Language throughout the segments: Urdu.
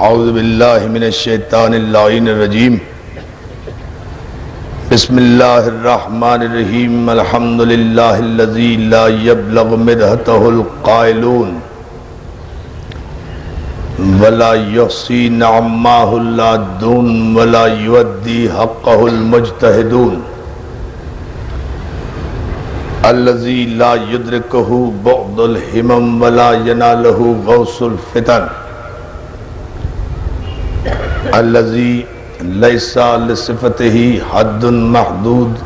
اعوذ باللہ من الشیطان اللعین الرجیم بسم اللہ الرحمن الرحیم الحمدللہ الذی لا یبلغ مدحتہ القائلون ولا یحصی نعماہ العادون ولا یودی حقہ المجتہدون الذی لا یدرکہ بعد الہمم ولا ینالہ غوث الفتن الذی لیسا لصفتہ حد محدود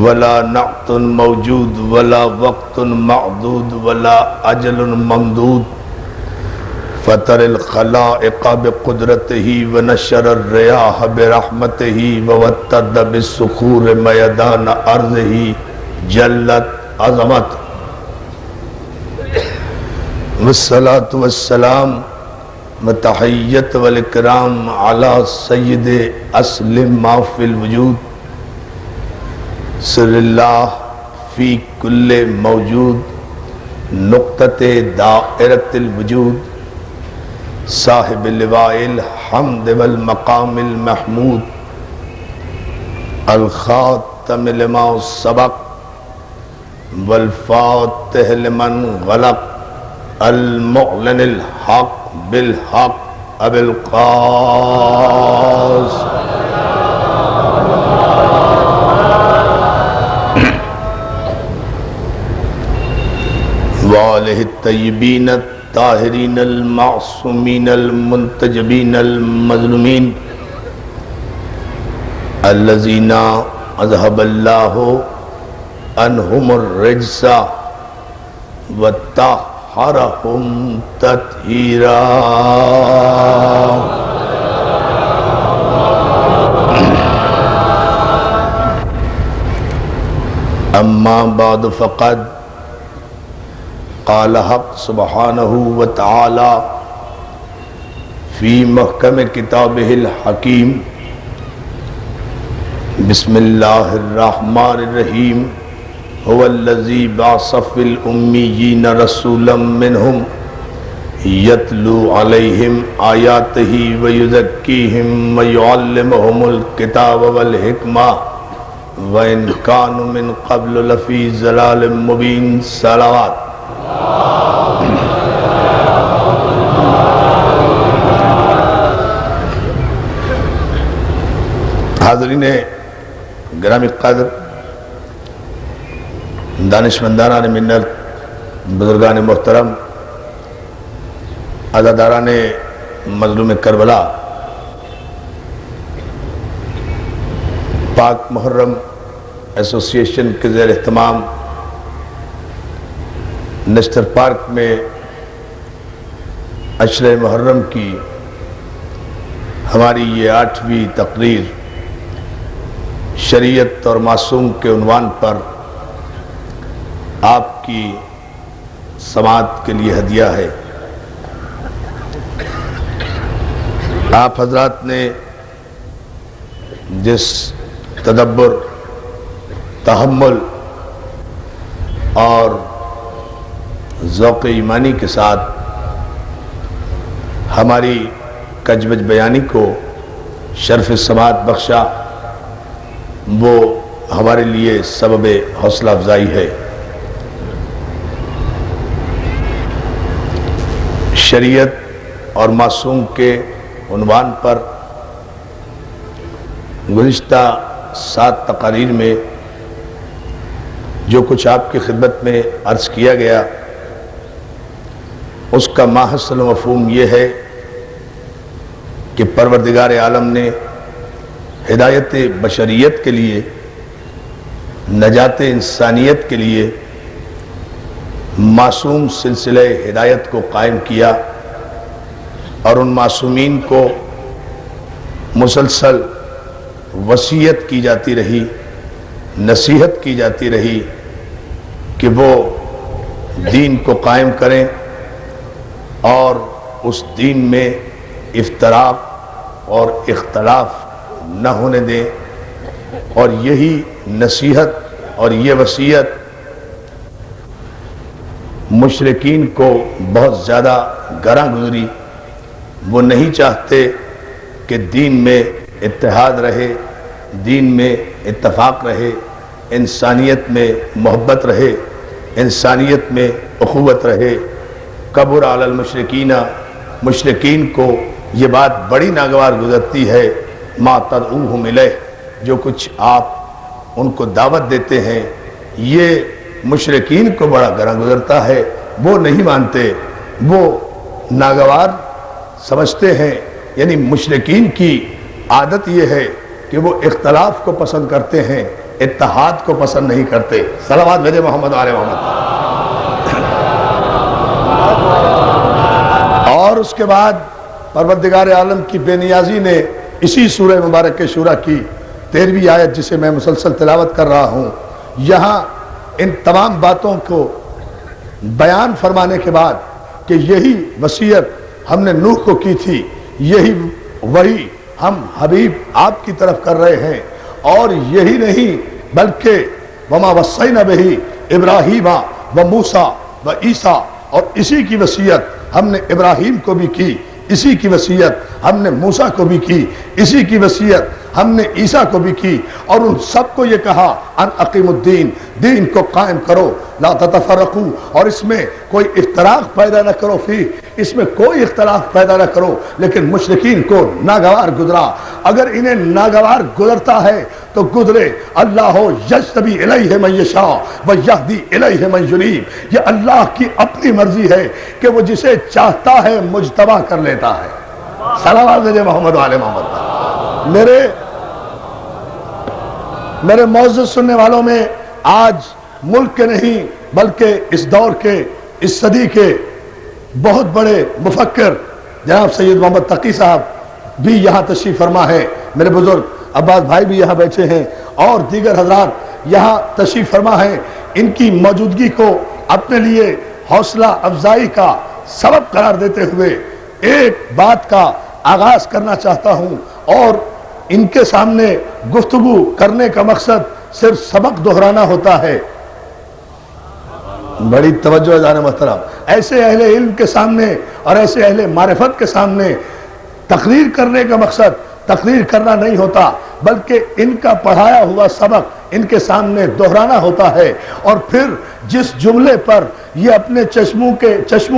ولا نعت موجود ولا وقت معدود ولا اجل ممدود فطر الخلائق بقدرتہ ونشر الریاح برحمتہ ووتد بالصخور میدان ارضہ جلت عظمت والصلاة والسلام متحیت والاکرام علی سید اصل ما فی الوجود سر اللہ فی کل موجود نقطۃ دائرۃ الوجود صاحب لواء الحمد والمقام المحمود الخاتم لما سبق والفاتح لمن غلق المعلن الحق بالحق ابو القاس وآلہ الطیبین الطاہرین المعصومین المنتجبین المظلومین الذین اذهب اللہ عنہم الرجس وطہرہم تطہیرا اما بعد فقد قال حق سبحانہ وتعالی فی محکم کتابہ الحکیم بسم اللہ الرحمن الرحیم هو الذی بعث فی الامیین رسولا منہم یتلو علیہم آیاتہ ویزکیہم ویعلمہم الکتاب والحکمہ وَإِن كَانُوا مِن قَبْلُ لَفِي ضَلَالٍ مُبِينٍ صلوات حاضرین گرامی قدر، دانشمندان منت، بزرگان محترم، عزاداران مظلوم کربلا، پاک محرم ایسوسی ایشن کے زیر اہتمام نشتر پارک میں عشرہ محرم کی ہماری یہ 8ویں تقریر شریعت اور معصوم کے عنوان پر آپ کی سماعت کے لیے ہدیہ ہے۔ آپ حضرات نے جس تدبر، تحمل اور ذوق ایمانی کے ساتھ ہماری کجبج بیانی کو شرف سماعت بخشا، وہ ہمارے لیے سبب حوصلہ افزائی ہے۔ شریعت اور معصوم کے عنوان پر گزشتہ 7 تقاریر میں جو کچھ آپ کی خدمت میں عرض کیا گیا، اس کا ماحصل مفہوم یہ ہے کہ پروردگار عالم نے ہدایت بشریت کے لیے، نجات انسانیت کے لیے معصوم سلسلہ ہدایت کو قائم کیا، اور ان معصومین کو مسلسل وصیت کی جاتی رہی، نصیحت کی جاتی رہی کہ وہ دین کو قائم کریں اور اس دین میں افتراق اور اختلاف نہ ہونے دیں، اور یہی نصیحت اور یہ وصیت مشرکین کو بہت زیادہ گراں گزری، وہ نہیں چاہتے کہ دین میں اتحاد رہے، دین میں اتفاق رہے، انسانیت میں محبت رہے، انسانیت میں اخوت رہے۔ کبر علی المشرکین، مشرکین کو یہ بات بڑی ناگوار گزرتی ہے، ما تدعوہم الیہ، جو کچھ آپ ان کو دعوت دیتے ہیں یہ مشرکین کو بڑا گراں گزرتا ہے، وہ نہیں مانتے، وہ ناگوار سمجھتے ہیں۔ یعنی مشرکین کی عادت یہ ہے کہ وہ اختلاف کو پسند کرتے ہیں، اتحاد کو پسند نہیں کرتے۔ صلوات بھیجے محمد آل محمد۔ اور اس کے بعد پروردگار عالم کی بے نیازی نے اسی سورہ مبارک شورى کی 13ویں آیت جسے میں مسلسل تلاوت کر رہا ہوں، یہاں ان تمام باتوں کو بیان فرمانے کے بعد کہ یہی وصیت ہم نے نوح کو کی تھی، یہی وہی ہم حبیب آپ کی طرف کر رہے ہیں، اور یہی نہیں بلکہ وما وصینا بہ ابراہیم و موسیٰ و عیسیٰ، اور اسی کی وصیت ہم نے ابراہیم کو بھی کی، اسی کی وصیت ہم نے موسیٰ کو بھی کی، اسی کی وصیت ہم نے عیسیٰ کو بھی کی، اور ان سب کو یہ کہا ان اقیم الدین، دین کو قائم کرو، لا تتفرقو، اور اس میں کوئی اختلاف پیدا نہ کرو، اس میں کوئی اختلاف پیدا نہ کرو۔ لیکن مشرکین کو ناگوار گزرا، اگر انہیں ناگوار گزرتا ہے تو گزرے۔ اللہ یجتبی الیہ من یشاء ویہدی الیہ من ینیب، یہ اللہ کی اپنی مرضی ہے کہ وہ جسے چاہتا ہے مجتبی کر لیتا ہے۔ صلوات علی محمد و آل محمد۔ میرے معزز سننے والوں میں آج ملک کے نہیں بلکہ اس دور کے، اس صدی کے بہت بڑے مفکر جناب سید محمد تقی صاحب بھی یہاں تشریف فرما ہے، میرے بزرگ عباس بھائی بھی یہاں بیٹھے ہیں، اور دیگر حضرات یہاں تشریف فرما ہیں۔ ان کی موجودگی کو اپنے لیے حوصلہ افزائی کا سبب قرار دیتے ہوئے ایک بات کا آغاز کرنا چاہتا ہوں، اور ان کے سامنے گفتگو کرنے کا مقصد صرف سبق دہرانا ہوتا ہے۔ بڑی توجہ جان محترم، ایسے اہل علم کے سامنے اور ایسے اہل معرفت کے سامنے تقریر کرنے کا مقصد تقریر کرنا نہیں ہوتا، بلکہ ان کا پڑھایا ہوا سبق ان کے سامنے دہرانا ہوتا ہے، اور پھر جس جملے پر یہ اپنے چشم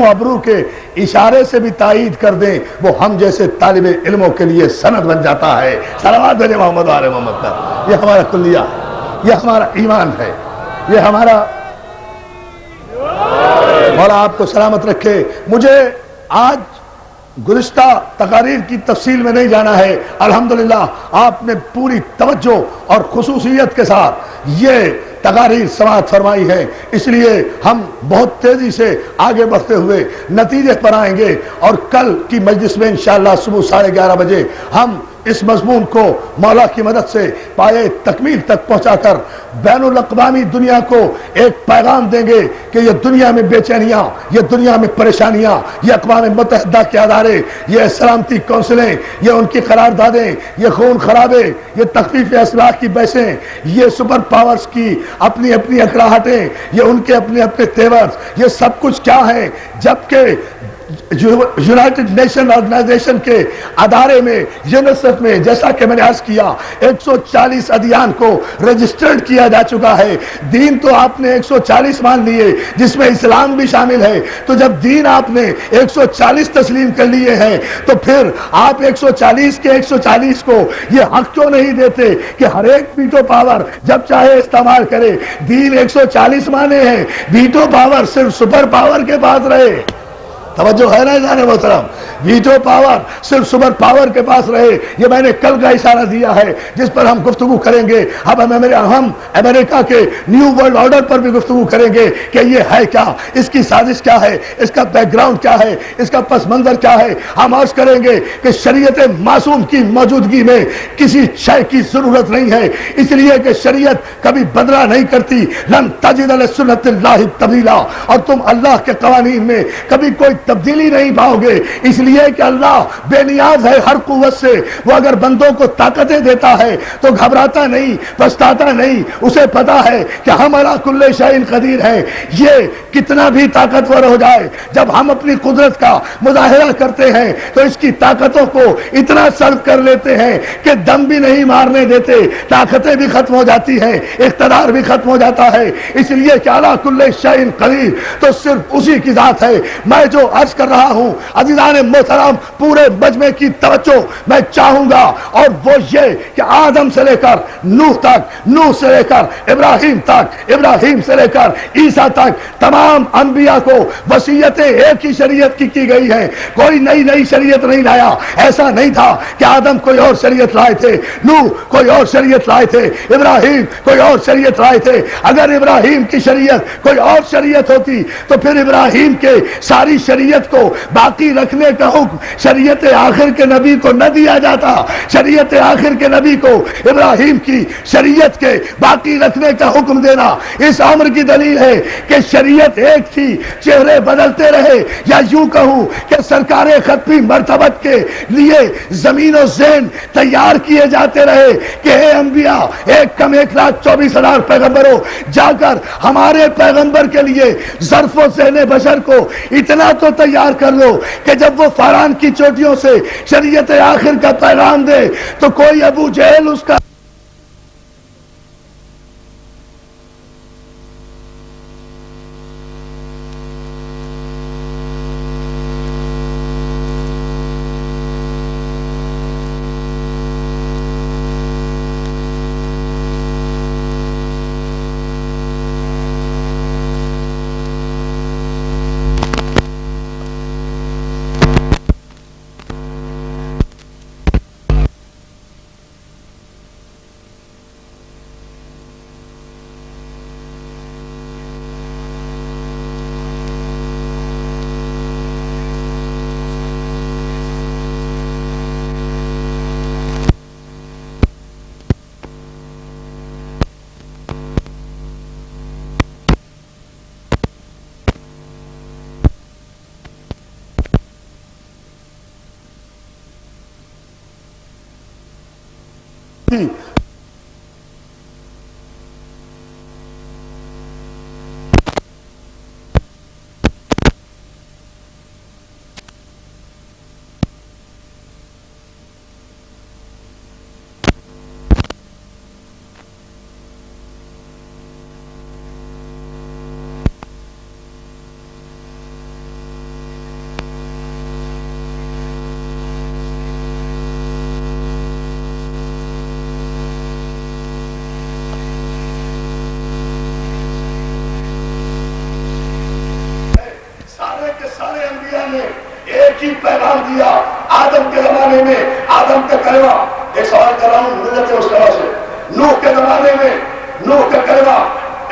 و ابرو کے اشارے سے بھی تائید کر دیں وہ ہم جیسے طالب علموں کے لیے سند بن جاتا ہے۔ صلوات علی محمد و آل محمد پر۔ یہ ہمارا کلیہ ہے، یہ ہمارا ایمان ہے، یہ ہمارا مولا آپ کو سلامت رکھے۔ مجھے آج گزشتہ تقاریر کی تفصیل میں نہیں جانا ہے، الحمدللہ آپ نے پوری توجہ اور خصوصیت کے ساتھ یہ تقاریر سماعت فرمائی ہے، اس لیے ہم بہت تیزی سے آگے بڑھتے ہوئے نتیجے پر آئیں گے، اور کل کی مجلس میں انشاءاللہ صبح 11:30 بجے ہم اس مضمون کو مولا کی مدد سے پائے تکمیل تک پہنچا کر بین الاقوامی دنیا کو ایک پیغام دیں گے کہ یہ دنیا میں بے چینیاں، یہ دنیا میں پریشانیاں، یہ اقوام متحدہ کے ادارے، یہ سلامتی کونسلیں، یہ ان کی قراردادیں، یہ خون خرابے، یہ تخفیف اسلحہ کی بحثیں، یہ سپر پاورز کی اپنی اپنی اکڑاہٹیں، یہ ان کے اپنے اپنے تیور، یہ سب کچھ کیا ہے؟ جبکہ یونائٹڈ نیشن آرگنائزیشن کے ادارے میں، یونیسیف میں، جیسا کہ میں نے عرض کیا 140 ادیان کو رجسٹرڈ کیا جا چکا ہے۔ دین تو آپ نے 140 مان لیے جس میں اسلام بھی شامل ہے، تو جب دین آپ نے 140 تسلیم کر لیے ہیں تو پھر آپ 140 کے 140 کو یہ حق کیوں نہیں دیتے کہ ہر ایک ویٹو پاور جب چاہے استعمال کرے؟ دین 140 مانے ہیں، ویٹو پاور صرف سپر پاور کے پاس رہے۔ توجہ ہے نا جانے محترم، ویٹو پاور صرف سپر پاور کے پاس رہے۔ یہ میں نے کل کا اشارہ دیا ہے جس پر ہم گفتگو کریں گے۔ اب ہم امریکہ کے نیو ورلڈ آرڈر پر بھی گفتگو کریں گے کہ یہ ہے کیا، اس کی سازش کیا ہے، اس کا بیک گراؤنڈ کیا ہے، اس کا پس منظر کیا ہے۔ ہم عرض کریں گے کہ شریعت معصوم کی موجودگی میں کسی شے کی ضرورت نہیں ہے، اس لیے کہ شریعت کبھی بدلا نہیں کرتی۔ لن تجد لسنت اللہ تبدیلا، اور تم اللہ کے قوانین میں کبھی کوئی تبدیلی نہیں پاؤ گے، اس لیے کہ اللہ بے نیاز ہے ہر قوت سے. وہ اگر بندوں کو طاقتیں دیتا ہے تو گھبراتا نہیں، پچھتاتا نہیں. اسے پتا ہے کہ ہم علی کل شیء قدیر ہیں. یہ کتنا بھی طاقتور ہو جائے، جب ہم اپنی قدرت کا مظاہرہ کرتے ہیں تو اس کی طاقتوں کو اتنا سلب کر لیتے ہیں کہ دم بھی نہیں مارنے دیتے، طاقتیں بھی ختم ہو جاتی ہیں، اقتدار بھی ختم ہو جاتا ہے. اس لیے کہ اعلیٰ کل شیء قدیر تو صرف اسی کی ذات ہے. میں جو عرض کر رہا ہوں عزیزان محترم، پورے مجمع کی توجہ میں چاہوں گا، اور وہ یہ کہ آدم سے لے کر نوح تک، نوح سے لے کر ابراہیم تک، ابراہیم سے لے کر عیسیٰ تک، تمام انبیاء کو وصیتیں ایک ہی شریعت کی گئی ہیں. کوئی نئی شریعت نہیں لایا. ایسا نہیں تھا کہ آدم کوئی اور شریعت لائے تھے، نوح کوئی اور شریعت لائے تھے، ابراہیم کوئی اور شریعت لائے تھے. اگر ابراہیم کی شریعت کوئی اور شریعت ہوتی تو پھر ابراہیم کے ساری شریعت کو باقی رکھنے کا حکم شریعت آخر کے نبی کو نہ دیا جاتا. شریعت آخر کے نبی کو ابراہیم کی شریعت کے باقی رکھنے کا حکم دینا اس امر کی دلیل ہے کہ شریعت ایک تھی، چہرے بدلتے رہے. یا یوں کہوں کہ سرکار ختمی مرتبت کے لیے زمین و ذہن تیار کیے جاتے رہے کہ اے انبیاء، ایک کم 1,24,000 پیغمبروں، جا کر ہمارے پیغمبر کے لیے ظرف و ذہن بشر کو اتنا تو تیار کر لو کہ جب وہ فاران کی چوٹیوں سے شریعت آخر کا پیغام دے تو کوئی ابو جہل اس کا ایک ہی پیغام دیا. آدم کے زمانے میں آدم کا کلمہ، ایک سوال کر رہا ہوں ملت مسلمہ سے، نوح کے زمانے میں نوح کا کلمہ،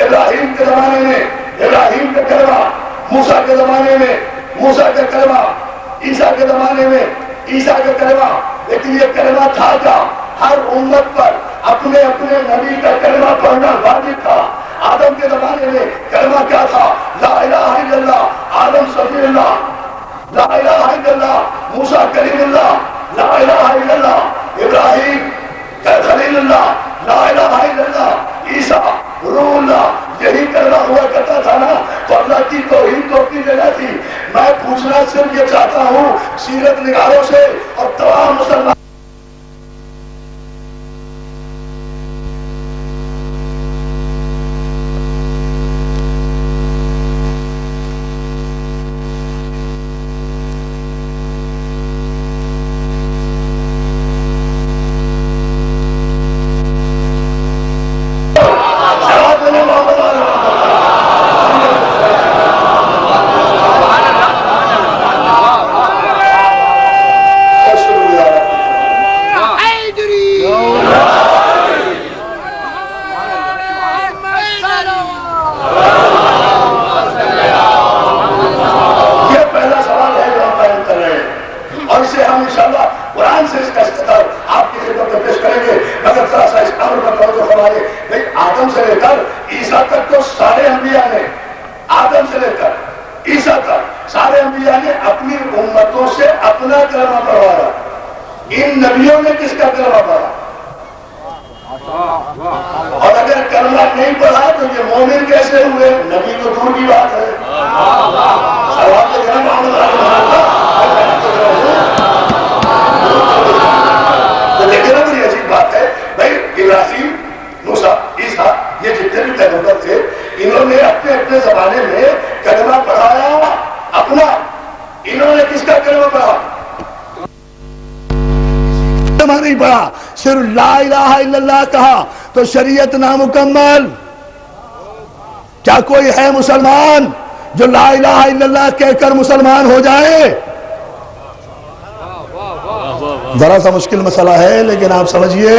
ابراہیم کے زمانے میں ابراہیم کا کلمہ، موسیٰ کے زمانے میں موسیٰ کا کلمہ، عیسیٰ کے زمانے میں عیسیٰ کا کلمہ. لیکن یہ کلمہ تھا کیا؟ ہر امت پر اپنے اپنے نبی کا کلمہ پڑھنا واجب تھا. آدم کے زمانے میں کلمہ کیا تھا؟ لا الہ الا اللہ، آدم صفی اللہ. لا الہ الا اللہ، موسیٰ کلیم اللہ. لا الہ الا اللہ، ابراہیم خلیل اللہ. لا الہ الا اللہ، عیسیٰ روح اللہ. یہی کلمہ ہوا کرتا تھا نا. تو اللہ کی توحید کو اپنی جگہ تھی. میں پوچھنا صرف یہ چاہتا ہوں سیرت نگاروں سے اور تمام مسلمان عیسیٰ تک سارے انبیاء نے اپنی امتوں سے اپنا کلمہ پڑھوایا. ان نبیوں نے کس کا کلمہ پڑھا؟ اور اگر کلمہ نہیں پڑھا تو یہ مومن کیسے ہوئے؟ نبی تو دور کی بات ہے. تو لیکن بڑی عجیب بات ہے بھائی، ابراہیم، موسیٰ، عیسیٰ، یہ جتنے بھی پیغمبر تھے انہوں نے اپنے اپنے زمانے میں کلمہ پڑھایا اپنا. انہوں نے کس کا کلمہ پڑھا؟ نہیں پڑھا، صرف لا الہ الا اللہ کہا تو شریعت نامکمل. کیا کوئی ہے مسلمان جو لا الہ الا اللہ کہہ کر مسلمان ہو جائے؟ ذرا سا مشکل مسئلہ ہے، لیکن آپ سمجھیے،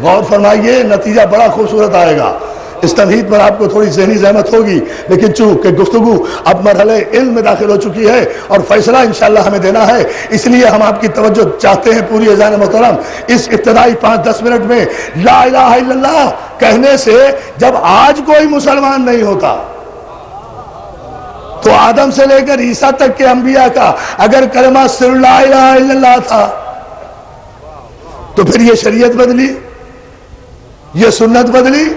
غور فرمائیے، نتیجہ بڑا خوبصورت آئے گا. اس تمہید پر آپ کو تھوڑی ذہنی زحمت ہوگی، لیکن چونکہ گفتگو اب مرحلے علم میں داخل ہو چکی ہے اور فیصلہ انشاءاللہ ہمیں دینا ہے، اس لیے ہم آپ کی توجہ چاہتے ہیں پوری اذان محترم اس ابتدائی 5-10 منٹ میں. لا الہ الا اللہ کہنے سے جب آج کوئی مسلمان نہیں ہوتا تو آدم سے لے کر عیسیٰ تک کے انبیاء کا اگر کلمہ صرف لا الہ الا اللہ تھا تو پھر یہ شریعت بدلی، یہ سنت بدلی،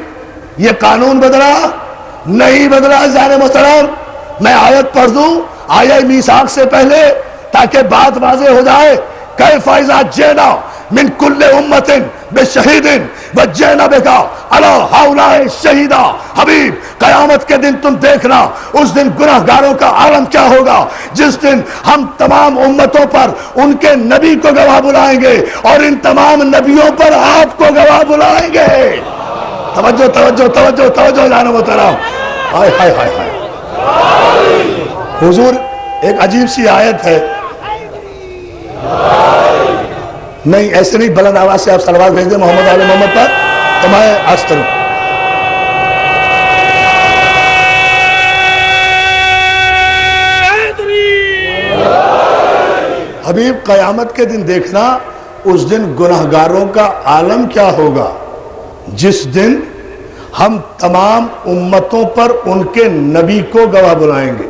یہ قانون بدلا؟ نہیں بدلا. عزیزان محترم، میں آیت پڑھ دوں آیہ میثاق سے پہلے تاکہ بات واضح ہو جائے. کیف اذا جئنا من کل امت بشہید وجئنا بک علی ہؤلاء شہیدا. حبیب، قیامت کے دن تم دیکھنا اس دن گناہگاروں کا عالم کیا ہوگا، جس دن ہم تمام امتوں پر ان کے نبی کو گواہ بلائیں گے اور ان تمام نبیوں پر آپ کو گواہ بلائیں گے. توجہ توجہ توجہ توجہ جانو محترم. ہائے ہائے ہائے ہائے. حضور ایک عجیب سی آیت ہے، نہیں ایسے نہیں، بلند آواز سے آپ صلوات بھیج دیں محمد آل محمد پر تو میں عرض کروں. حبیب، قیامت کے دن دیکھنا اس دن گناہگاروں کا عالم کیا ہوگا، جس دن ہم تمام امتوں پر ان کے نبی کو گواہ بلائیں گے.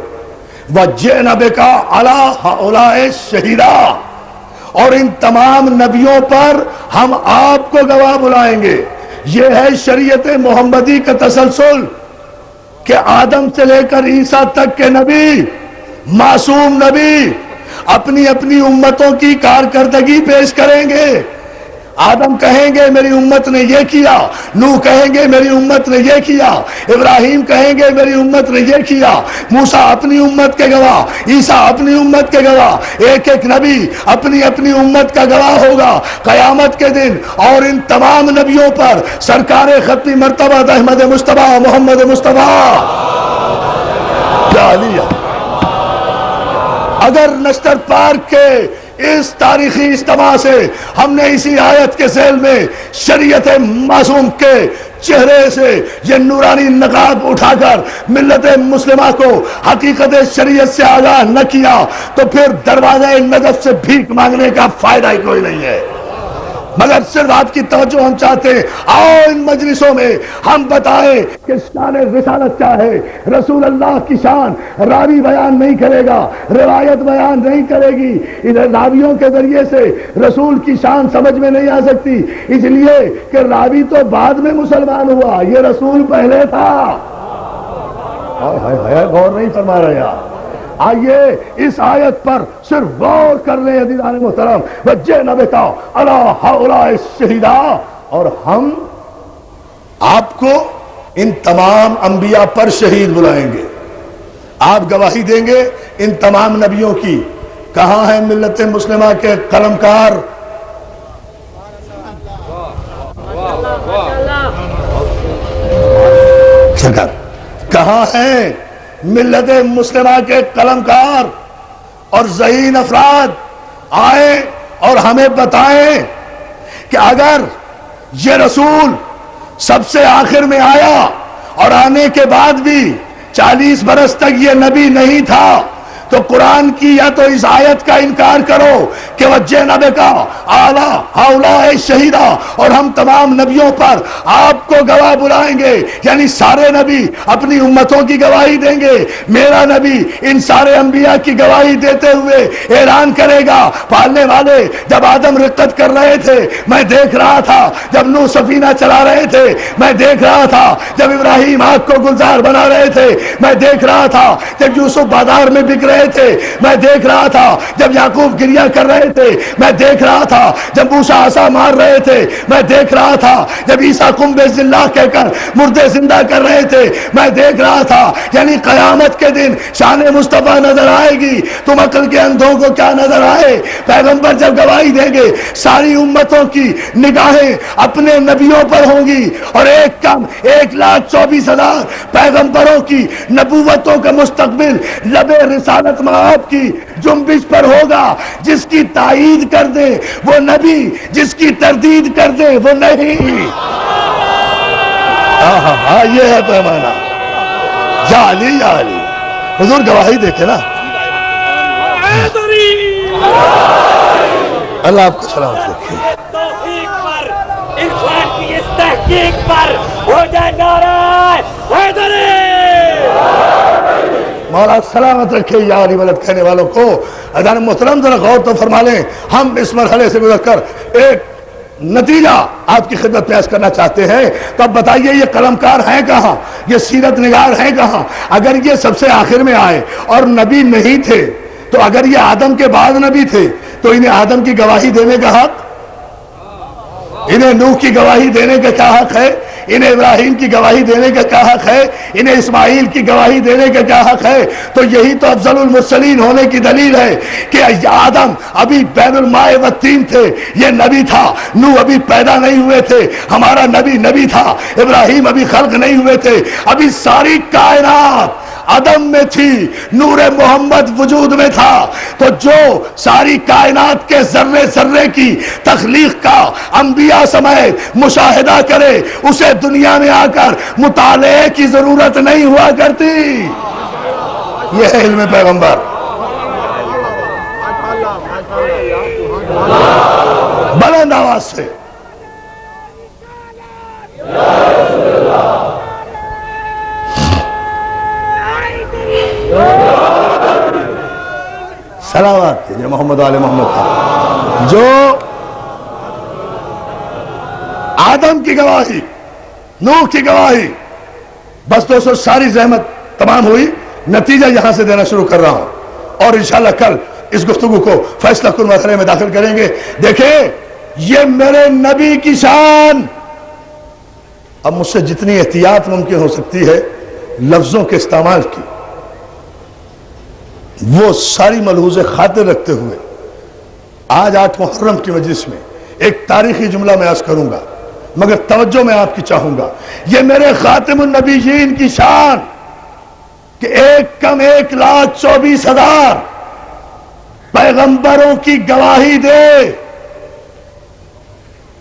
وَجِئْنَا بِكَ عَلَىٰ هَؤُلَاءِ شَهِيدًا، اور ان تمام نبیوں پر ہم آپ کو گواہ بلائیں گے. یہ ہے شریعت محمدی کا تسلسل کہ آدم سے لے کر عیسیٰ تک کے نبی، معصوم نبی اپنی اپنی امتوں کی کارکردگی پیش کریں گے. آدم کہیں گے میری امت نے یہ کیا، نوح کہیں گے میری امت نے یہ کیا، ابراہیم کہیں گے میری امت نے یہ کیا، موسیٰ اپنی امت کے گواہ، عیسیٰ اپنی امت کے گواہ، ایک ایک نبی اپنی اپنی امت کا گواہ ہوگا قیامت کے دن. اور ان تمام نبیوں پر سرکار ختمی مرتبہ احمد مصطفیٰ محمد مصطفیٰ اگر نشتر پارک کے اس تاریخی اجتماع سے ہم نے اسی آیت کے ذیل میں شریعت معصوم کے چہرے سے یہ نورانی نقاب اٹھا کر ملت مسلمہ کو حقیقت شریعت سے آگاہ نہ کیا تو پھر دروازہ نجف سے بھیک مانگنے کا فائدہ ہی کوئی نہیں ہے. مگر صرف آپ کی توجہ ہم چاہتے ہیں، آؤ ان مجلسوں میں ہم بتائیں کہ شان رسالت کیا ہے. رسول اللہ کی شان راوی بیان نہیں کرے گا، روایت بیان نہیں کرے گی. ادھر راویوں کے ذریعے سے رسول کی شان سمجھ میں نہیں آ سکتی، اس لیے کہ راوی تو بعد میں مسلمان ہوا، یہ رسول پہلے تھا. غور نہیں فرما رہے آپ. آئیے اس آیت پر صرف غور کر لیں عزیزان محترم. وَجِئْنَا بِكَ عَلَىٰ هَؤُلَاءِ شَهِيدًا، اور ہم آپ کو ان تمام انبیاء پر شہید بلائیں گے. آپ گواہی دیں گے ان تمام نبیوں کی. کہاں ہیں ملت مسلمہ کے قلمکار؟ کہاں ہیں ملت مسلمہ کے قلمکار اور ذہین افراد؟ آئیں اور ہمیں بتائیں کہ اگر یہ رسول سب سے آخر میں آیا اور آنے کے بعد بھی 40 برس تک یہ نبی نہیں تھا تو قرآن کی یا تو اس آیت کا انکار کرو کہ وجہنا بکا اعلی ہؤلاء شہیدا، اور ہم تمام نبیوں پر آپ کو گواہ بلائیں گے، یعنی سارے نبی اپنی امتوں کی گواہی دیں گے، میرا نبی ان سارے انبیاء کی گواہی دیتے ہوئے اعلان کرے گا، پالنے والے جب آدم رقت کر رہے تھے میں دیکھ رہا تھا، جب نوح سفینہ چلا رہے تھے میں دیکھ رہا تھا، جب ابراہیم آگ کو گلزار بنا رہے تھے میں دیکھ رہا تھا، جب یوسف بازار میں بک رہے تھے میں دیکھ رہا تھا، جب یعقوب گریہ کر رہے تھے میں دیکھ رہا تھا، جب موسیٰ عصا مار رہے تھے میں دیکھ رہا تھا، جب عیسیٰ قم بِإِذْنِ اللَّهِ کہہ کر مردے زندہ کر رہے تھے میں دیکھ رہا تھا۔ یعنی قیامت کے دن شان مصطفیٰ نظر آئے گی، تم عقل کے اندھوں کو کیا نظر آئے؟ پیغمبر جب گواہی دیں گے ساری امتوں کی نگاہیں اپنے نبیوں پر ہوں گی، اور ایک کم 1,24,000 پیغمبروں کی نبوتوں کا مستقبل لب رسالت مآب کی جنبش پر ہوگا۔ جس کی تائید کر دے وہ نبی، جس کی تردید کر دے وہ نہیں۔ ہاں یہ ہے پیمانہ۔ یا علی یا علی، حضور گواہی دیکھے نا۔ اللہ آپ کو سلامت رکھے۔ توفیق پر، انسان کی اس تحقیق پر ہو جائے نعرہ حیدری۔ مولا سلامت رکھے یا علی ولد کہنے والوں کو۔ اذان محترم ذرا غور تو فرما لیں، ہم اس مرحلے سے گزر کر ایک نتیجہ آپ کی خدمت پیش کرنا چاہتے ہیں، تو اب بتائیے یہ قلمکار ہیں کہاں، یہ سیرت نگار ہیں کہاں؟ اگر یہ سب سے آخر میں آئے اور نبی نہیں تھے، تو اگر یہ آدم کے بعد نبی تھے تو انہیں آدم کی گواہی دینے کا حق، انہیں نوح کی گواہی دینے کا کیا حق ہے؟ انہیں ابراہیم کی گواہی دینے کا کیا حق ہے؟ انہیں اسماعیل کی گواہی دینے کا کیا حق ہے؟ تو یہی تو افضل المرسلین ہونے کی دلیل ہے کہ آدم ابھی بین الماء والطین تھے، یہ نبی تھا، نوح ابھی پیدا نہیں ہوئے تھے، ہمارا نبی تھا، ابراہیم ابھی خلق نہیں ہوئے تھے، ابھی ساری کائنات عدم میں تھی، نور محمد وجود میں تھا۔ تو جو ساری کائنات کے ذرے ذرے کی تخلیق کا انبیاء سمیت مشاہدہ کرے، اسے دنیا میں آ کر مطالعے کی ضرورت نہیں ہوا کرتی۔ یہ ہے علم پیغمبر۔ بلند آواز سے سلامات جو محمد آل محمد تھا، جو آدم کی گواہی، نوح کی گواہی۔ بس دوستو ساری زحمت تمام ہوئی، نتیجہ یہاں سے دینا شروع کر رہا ہوں، اور انشاءاللہ کل اس گفتگو کو فیصلہ کن مرحلے میں داخل کریں گے۔ دیکھیں یہ میرے نبی کی شان۔ اب مجھ سے جتنی احتیاط ممکن ہو سکتی ہے لفظوں کے استعمال کی، وہ ساری ملحوظ خاطر رکھتے ہوئے آج 8 محرم کی مجلس میں ایک تاریخی جملہ میں عرض کروں گا، مگر توجہ میں آپ کی چاہوں گا۔ یہ میرے خاتم النبیین کی شان کہ ایک کم 1,24,000 پیغمبروں کی گواہی دے،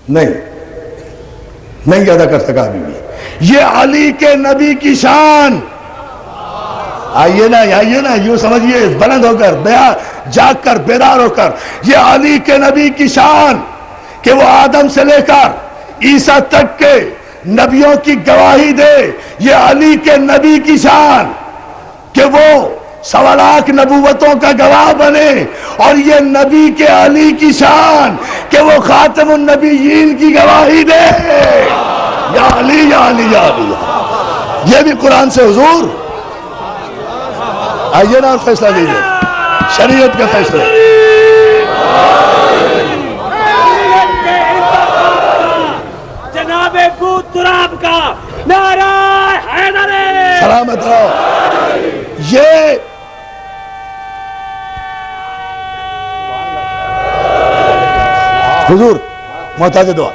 نہیں ادا کر سکا ابھی بھی۔ یہ علی کے نبی کی شان۔ آئیے نا یوں سمجھیے، بلند ہو کر، جاگ کر، بیدار ہو کر، یہ علی کے نبی کی شان کہ وہ آدم سے لے کر عیسیٰ تک کے نبیوں کی گواہی دے۔ یہ علی کے نبی کی شان کہ وہ 1.25 لاکھ نبوتوں کا گواہ بنے، اور یہ نبی کے علی کی شان کہ وہ خاتم النبیین کی گواہی دے۔ یا علی یا علی یا علی، یہ بھی قرآن سے حضور۔ آئیے نا فیصلہ لیجیے، شریعت کا فیصلہ۔ جناب بود تراب کا نعرہ حیدری۔ سلامت رہو۔ یہ حضور محتاج دعا۔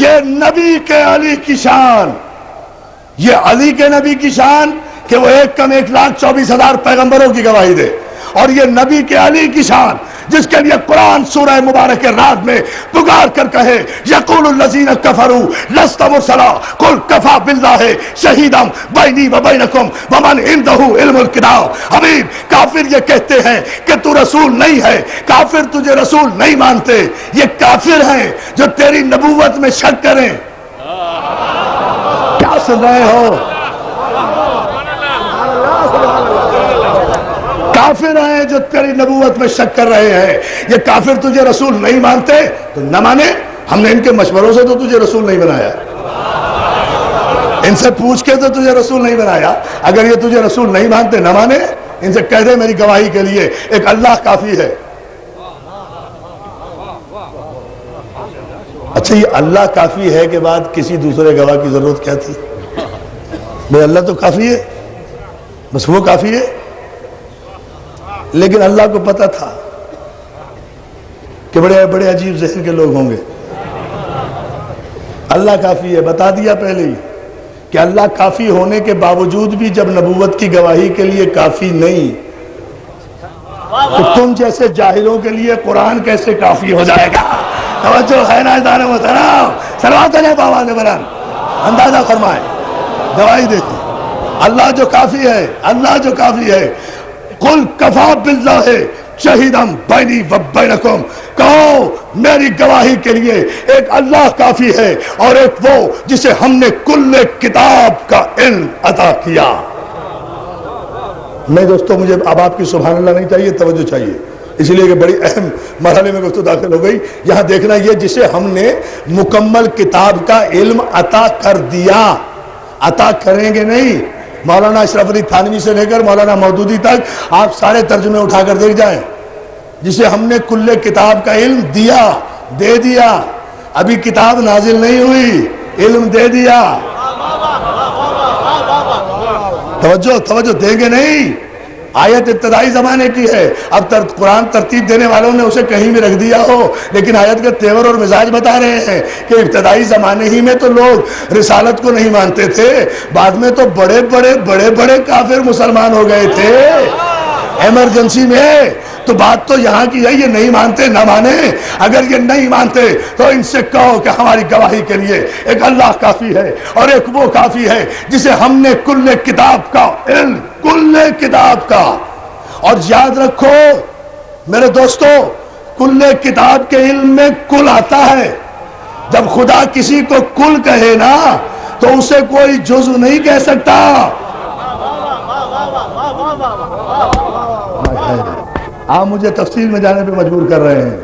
یہ نبی کے علی کی شان، یہ علی کے نبی کی شان کہ وہ ایک کم 1,24,000 پیغمبروں کی گواہی دے۔ اور یہ نبی کے علی کی شان جس کے لیے قرآن سورہ مبارک رات میں پکار کر کہے یقول الذین کفروا لست مرسلا قل کفی باللہ شہیدا بینی و بینکم ومن عندہ علم الکتاب. حبیب کافر یہ کہتے ہیں کہ تو رسول نہیں ہے, کافر تجھے رسول نہیں مانتے, یہ کافر ہیں جو تیری نبوت میں شک کریں. کیا سن رہے ہو؟ کافر ہیں جو تیری نبوت میں شک کر رہے ہیں. یہ کافر تجھے رسول نہیں مانتے تو نہ مانے, ہم نے ان کے مشوروں سے تو تجھے رسول نہیں بنایا, ان سے پوچھ کے تو تجھے رسول نہیں بنایا. اگر یہ تجھے رسول نہیں مانتے نہ مانے, ان سے کہہ دے میری گواہی کے لیے ایک اللہ کافی ہے. اچھا یہ اللہ کافی ہے کے بعد کسی دوسرے گواہ کی ضرورت کیا تھی؟ بھئی اللہ تو کافی ہے, بس وہ کافی ہے. لیکن اللہ کو پتا تھا کہ بڑے بڑے عجیب ذہن کے لوگ ہوں گے. اللہ کافی ہے بتا دیا پہلے ہی کہ اللہ کافی ہونے کے باوجود بھی جب نبوت کی گواہی کے لیے کافی نہیں تو تم جیسے جاہلوں کے لیے قرآن کیسے کافی ہو جائے گا؟ توجہ ہے نا ادارے محترم, سلوات علیہ بآواز بلند, اندازہ فرمائیں, گواہی دیتے اللہ جو کافی ہے, اللہ جو کافی ہے. قل کفی باللہ شہیدا بینی و بینکم, کہو میری گواہی کے لیے ایک اللہ کافی ہے اور ایک وہ جسے ہم نے کل کتاب کا علم عطا کیا. نہیں دوستو, مجھے اب آپ کی سبحان اللہ نہیں چاہیے, توجہ چاہیے, اس لیے کہ بڑی اہم مرحلے میں گفتگو داخل ہو گئی. یہاں دیکھنا یہ جسے ہم نے مکمل کتاب کا علم عطا کر دیا, عطا کریں گے نہیں. مولانا اشرف علی تھانوی سے لے کر مولانا مودودی تک آپ سارے ترجمے اٹھا کر دیکھ جائیں. جسے ہم نے کل کتاب کا علم دیا, دے دیا, ابھی کتاب نازل نہیں ہوئی, علم دے دیا. توجہ دیں گے نہیں. آیت ابتدائی زمانے کی ہے, اب قرآن ترتیب دینے والوں نے اسے کہیں بھی رکھ دیا ہو, لیکن آیت کا تیور اور مزاج بتا رہے ہیں کہ ابتدائی زمانے ہی میں تو لوگ رسالت کو نہیں مانتے تھے, بعد میں تو بڑے بڑے بڑے بڑے کافر مسلمان ہو گئے تھے ایمرجنسی میں. تو بات تو یہاں کی ہے, یہ نہیں مانتے نہ مانے. اگر یہ نہیں مانتے تو ان سے کہو کہ ہماری گواہی کے لیے ایک اللہ کافی ہے اور ایک وہ کافی ہے جسے ہم نے کل کتاب کا علم, کل کتاب کا. اور یاد رکھو میرے دوستو, کل کتاب کے علم میں کل آتا ہے. جب خدا کسی کو کل کہے نا تو اسے کوئی جزو نہیں کہہ سکتا. آپ مجھے تفصیل میں جانے پہ مجبور کر رہے ہیں.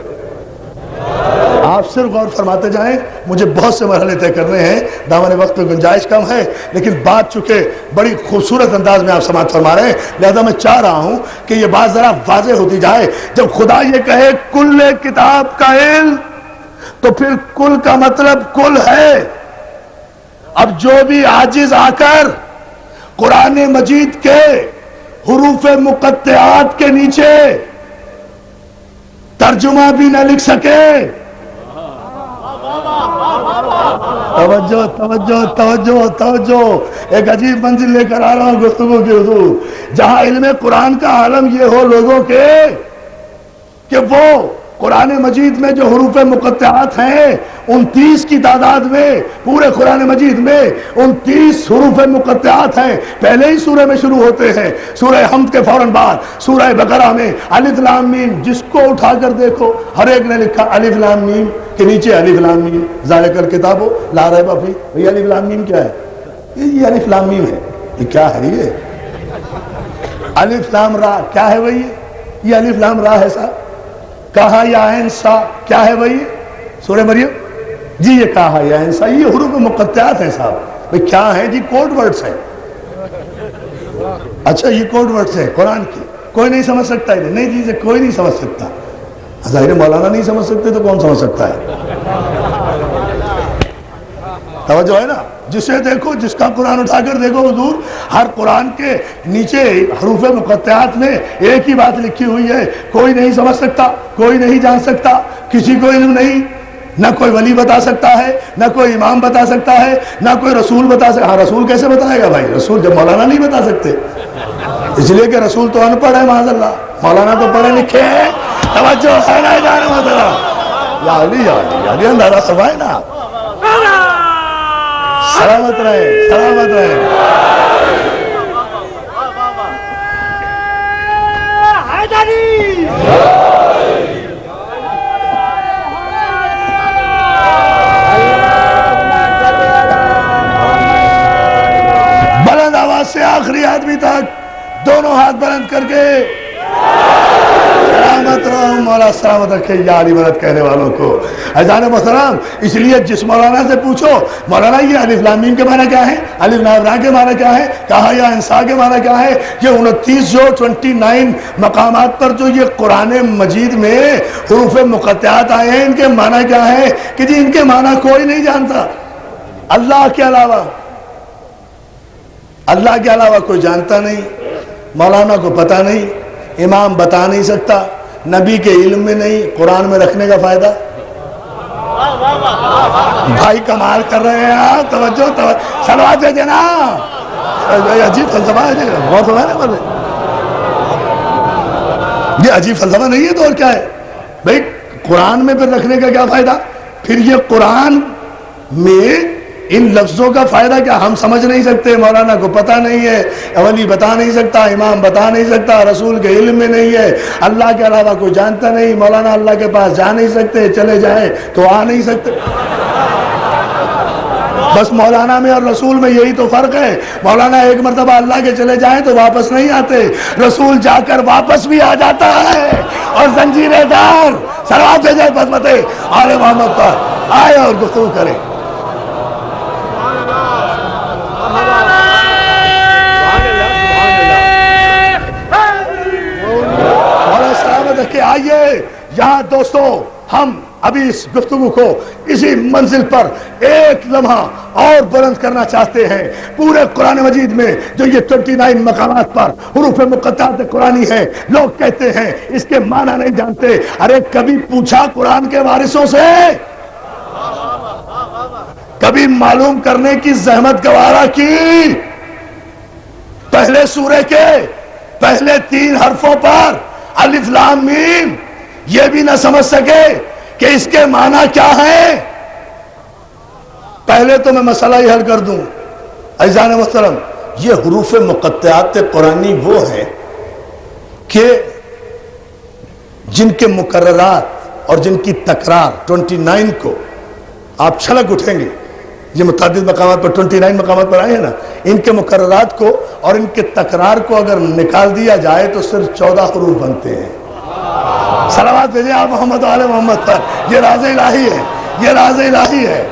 آپ صرف غور فرماتے جائیں, مجھے بہت سے مرحلے طے کرنے ہیں, دامن وقت میں گنجائش کم ہے, لیکن بات چونکہ بڑی خوبصورت انداز میں آپ سماعت فرما رہے ہیں, لہذا میں چاہ رہا ہوں کہ یہ بات ذرا واضح ہوتی جائے. جب خدا یہ کہے کل کتاب کا علم, تو پھر کل کا مطلب کل ہے. اب جو بھی عاجز آ کر قرآن مجید کے حروف مقطعات کے نیچے ترجمہ بھی نہ لکھ سکے, توجہ, ایک عجیب منزل لے کر آ رہا ہوں گفتگو کی حضور, جہاں علم قرآن کا عالم یہ ہو لوگوں کے کہ وہ قرآن مجید میں جو حروف مقطعات ہیں 29 کی تعداد میں, پورے قرآن مجید میں 29 حروف مقطعات ہیں. پہلے ہی سورہ میں شروع ہوتے ہیں, سورہ حمد کے فوراً بعد سورہ بقرہ میں الف لام میم, جس کو اٹھا کر دیکھو ہر ایک نے لکھا الف لام میم کے نیچے الف لام میم ذالک الکتاب لا ریب فیہ. یہ الف لام میم کیا ہے؟ یہ الف لام میم ہے. یہ کیا ہے؟ یہ الف لام را کیا ہے بھائی؟ یہ الف لام را ہے صاحب. کہا یا عین سا کیا ہے بھائی؟ سورہ مریم جی, یہ کہا یا عین سا, یہ حروف مقطعات ہیں صاحب. بھائی کیا ہیں جی؟ کوڈ ورڈز ہیں. اچھا یہ کوڈ ورڈز ہیں قرآن کی, کوئی نہیں سمجھ سکتا ہے؟ نہیں جی, کوئی نہیں سمجھ سکتا. ظاہر مولانا نہیں سمجھ سکتے تو کون سمجھ سکتا ہے؟ توجہ ہے نا. جسے دیکھو, جس کا قرآن اٹھا کر دیکھو حضور, ہر قرآن کے نیچے حروف مقطعات میں ایک ہی بات لکھی ہوئی ہے, کوئی نہیں سمجھ سکتا, کوئی نہیں جان سکتا, کسی کو علم نہیں, نہ کوئی ولی بتا سکتا ہے, نہ کوئی امام بتا سکتا ہے, نہ کوئی رسول بتا سکتا. ہاں رسول کیسے بتائے گا بھائی؟ رسول جب مولانا نہیں بتا سکتے. اس لیے کہ رسول تو ان پڑھ ہے معاذ اللہ، مولانا تو پڑھے لکھے ہیں. توجہ ہے نا جان محترم؟ یا علی یا علی یا علی اندازہ فرمائے نا. سلامت رہے، سلامت رہے. بلند آواز سے آخری آدمی تک دونوں ہاتھ بلند کر کے سلامت رہو مولا سلامت رکھے یا علی مدد کہنے والوں کو. اذان محترم، اس لیے جس مولانا سے پوچھو مولانا یہ الف لام میم کے معنی کیا ہے، الف لام را کے معنی کیا ہے، کہا یا انسا کے معنی کیا ہے، یہ 29 مقامات پر جو یہ قرآن مجید میں حروف مقطعات آئے ہیں ان کے معنی کیا ہے، کہ جی ان کے معنی کوئی نہیں جانتا اللہ کے علاوہ. اللہ کے علاوہ کوئی جانتا نہیں، مولانا کو پتہ نہیں، امام بتا نہیں سکتا، نبی کے علم میں نہیں. قرآن میں رکھنے کا فائدہ؟ بھائی کمال کر رہے ہیں آپ. توجہ سلوات دے دینا. عجیب فلسفہ ہے، بہت ہوا ہے نا. یہ عجیب فلسفہ نہیں ہے تو اور کیا ہے بھائی؟ قرآن میں پھر رکھنے کا کیا فائدہ؟ پھر یہ قرآن میں ان لفظوں کا فائدہ کیا؟ ہم سمجھ نہیں سکتے، مولانا کو پتہ نہیں ہے، ولی بتا نہیں سکتا، امام بتا نہیں سکتا، رسول کے علم میں نہیں ہے، اللہ کے علاوہ کوئی جانتا نہیں. مولانا اللہ کے پاس جا نہیں سکتے، چلے جائیں تو آ نہیں سکتے. بس مولانا میں اور رسول میں یہی تو فرق ہے. مولانا ایک مرتبہ اللہ کے چلے جائیں تو واپس نہیں آتے، رسول جا کر واپس بھی آ جاتا ہے. اور زنجیرے دار سلوات بھیجے بسمت آل محمد پر آئے اور گفتگو کریں. کہ آئیے یہاں دوستو، ہم ابھی اس گفتگو کو اسی منزل پر ایک لمحہ اور بلند کرنا چاہتے ہیں. پورے قرآن مجید میں جو یہ 29 مقامات پر حروف مقطعات قرآنی ہیں، لوگ کہتے ہیں اس کے معنی نہیں جانتے. ارے کبھی پوچھا قرآن کے وارثوں سے؟ کبھی معلوم کرنے کی زحمت گوارا کی؟ پہلے سورے کے پہلے 3 حرفوں پر الف لام میم یہ بھی نہ سمجھ سکے کہ اس کے معنی کیا ہے؟ پہلے تو میں مسئلہ ہی حل کر دوں. عزیزان محترم، یہ حروف مقطعات قرآنی وہ ہیں کہ جن کے مقررات اور جن کی تکرار 29 کو آپ چھلک اٹھیں گے. یہ متعدد مقامات پر 29 مقامات پر آئے ہیں نا، ان کے مقررات کو اور ان کے تکرار کو اگر نکال دیا جائے تو صرف 14 حروف بنتے ہیں. صلوات بھیجیں آپ محمد و آل محمد پر. یہ راز الہی ہے، یہ راز الہی ہے.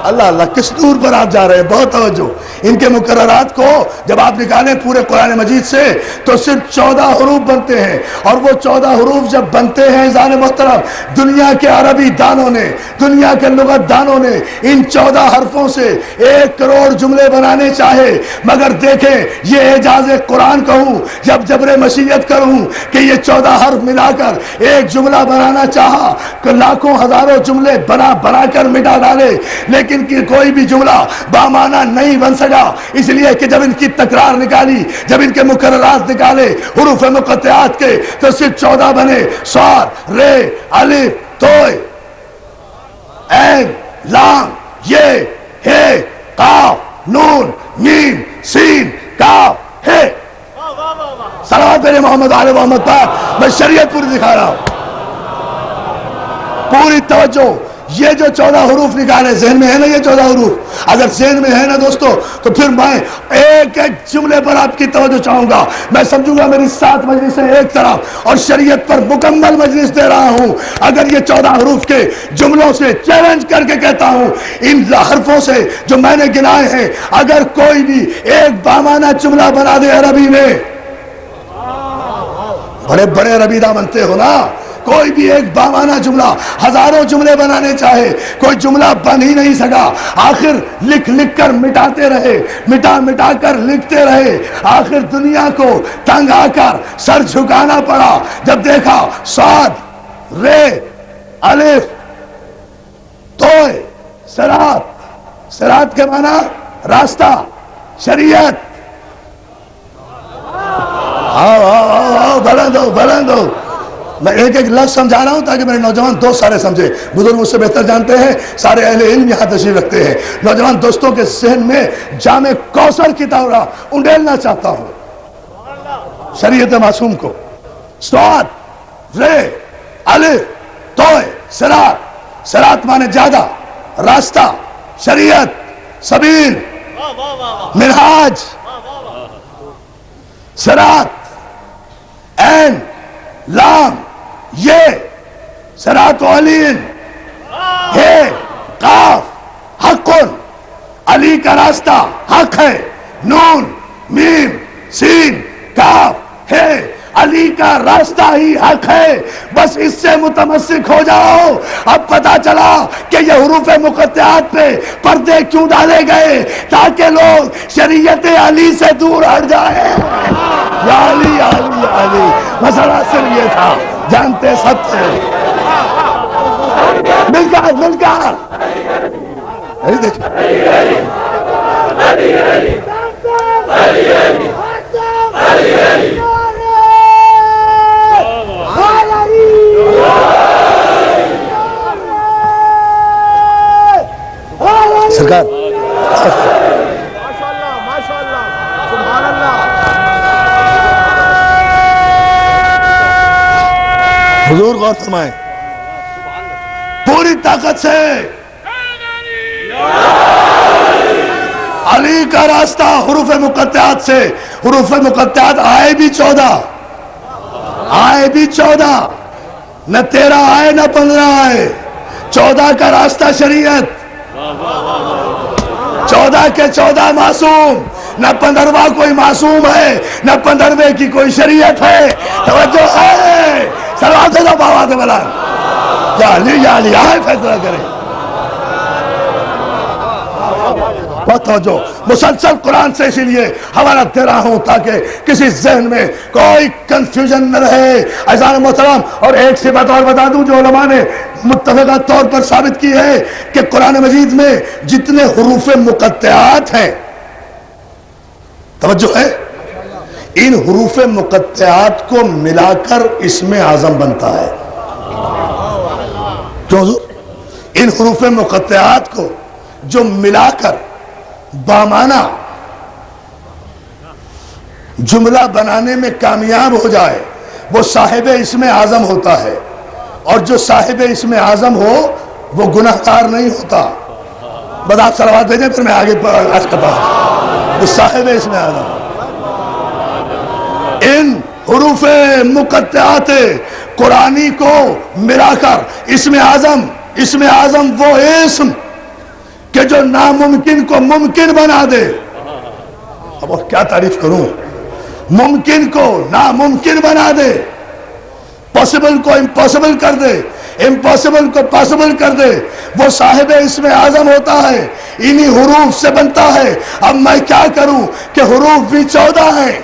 اللہ اللہ کس دور پر آپ جا رہے ہیں، بہت توجہ. ان کے مقررات کو جب آپ نکالیں پورے قرآن مجید سے تو صرف 14 حروف بنتے ہیں. اور وہ 14 حروف جب بنتے ہیں عزیزان محترم، دنیا کے عربی دانوں نے، دنیا کے لغت دانوں نے ان 14 حرفوں سے 1 کروڑ جملے بنانے چاہے. مگر دیکھیں یہ اعجاز قرآن کہوں جب جبر مشیت کروں کہ یہ 14 حرف ملا کر ایک جملہ بنانا چاہا کہ لاکھوں ہزاروں جملے بنا کر مٹا ڈالے، لیکن کہ کوئی بھی جملہ بامعنی نہیں بن سکا. اس لیے کہ جب ان کی تکرار نکالی، جب ان کے مقررات نکالے حروف مقطعات کے تو صرف 14 بنے. صاد، رے، الف، توئے، عین، لام، یہ، ہے، قاف، نون، میم، سین، کاف، ہے. صلوات میرے محمد آل محمد پر. میں شریعت پوری دکھا رہا ہوں، پوری توجہ. یہ جو 14 حروف نکالے ذہن میں ہے نا، یہ 14 حروف اگر ذہن میں ہے نا دوستو تو پھر میں ایک ایک جملے پر آپ کی توجہ چاہوں گا. میں سمجھوں گا میری 7 مجلسیں ایک طرف اور شریعت پر مکمل مجلس دے رہا ہوں. اگر یہ 14 حروف کے جملوں سے چیلنج کر کے کہتا ہوں، ان حرفوں سے جو میں نے گنائے ہیں اگر کوئی بھی ایک بامعنی جملہ بنا دے عربی میں، بڑے بڑے عربی دا بنتے ہو نا، کوئی بھی ایک بامعنی جملہ، ہزاروں جملے بنانے چاہے کوئی جملہ بن ہی نہیں سکا. آخر لکھ لکھ کر مٹاتے رہے، مٹا کر لکھتے رہے. آخر دنیا کو تنگ آ کر سر جھکانا پڑا جب دیکھا صاد، رے، الف، توئے، صراط. صراط کے معنی راستہ، شریعت. بلند ہو. میں ایک ایک لفظ سمجھا رہا ہوں تاکہ میرے نوجوان دوست سارے سمجھے. بزرگ مجھ سے بہتر جانتے ہیں, سارے اہل علم یہاں تشریف رکھتے ہیں. نوجوان دوستوں کے ذہن میں جامع کوثر کی طرح انڈیلنا چاہتا ہوں شریعت معصوم کو. صاد رے الف توئے صراط. صراط مانے زیادہ, راستہ, شریعت, سبیل, منہاج. صراط عین لام یہ صراط علین ہے, قاف حق, علی کا راستہ حق ہے, نون میم سین کاف ہے, علی کا راستہ ہی حق ہے. بس اس سے متمسک ہو جاؤ. اب پتا چلا کہ یہ حروف مقطعات پہ پردے کیوں ڈالے گئے, تاکہ لوگ شریعت علی سے دور ہٹ جائیں. یا علی یا علی یا علی. مسئلہ صرف یہ تھا, جانتے سب تھے. مل کر سرکار حضور غور فرمائیں. پوری طاقت سے علی کا راستہ حروف مقطعات سے. حروف مقطعات آئے بھی 14, آئے بھی 14, نہ 13 آئے نہ 15 آئے. 14 کا راستہ شریعت, 14 کے 14 معصوم. نہ 15واں کوئی معصوم ہے, نہ 15ویں کی کوئی شریعت ہے. توجہ ہے, سلوات دو بابا دے بلان. یا علی آئے فیصلہ کریں. بہت توجہ. مسلسل قرآن سے اسی لیے حوالہ دے رہا ہوں تاکہ کسی ذہن میں کوئی کنفیوژن نہ رہے. عزیزان محترم, اور ایک سی بات اور بتا دوں جو علماء نے متفقہ طور پر ثابت کی ہے کہ قرآن مجید میں جتنے حروف مقطعات ہیں, توجہ ہے, ان حروف مقطعات کو ملا کر اسم اعظم بنتا ہے. کیوں حضور؟ ان حروف مقطعات کو جو ملا کر بامانہ جملہ بنانے میں کامیاب ہو جائے وہ صاحب اسم اعظم ہوتا ہے. اور جو صاحب اسم اعظم ہو وہ گناہگار نہیں ہوتا. بس آپ صلوات بھیجیں پھر میں آگے عرض کرتا ہوں. وہ صاحب اسم اعظم. ان حروف مقطعات قرآنی کو ملا کر اسم اعظم وہ اسم کہ جو ناممکن کو ممکن بنا دے. اب اور کیا تعریف کروں. ممکن کو ناممکن بنا دے, پاسبل کو امپاسبل کر دے, امپاسبل کو پاسبل کر دے. وہ صاحب اسم اعظم ہوتا ہے, انہی حروف سے بنتا ہے. اب میں کیا کروں کہ حروف بھی 14 ہیں.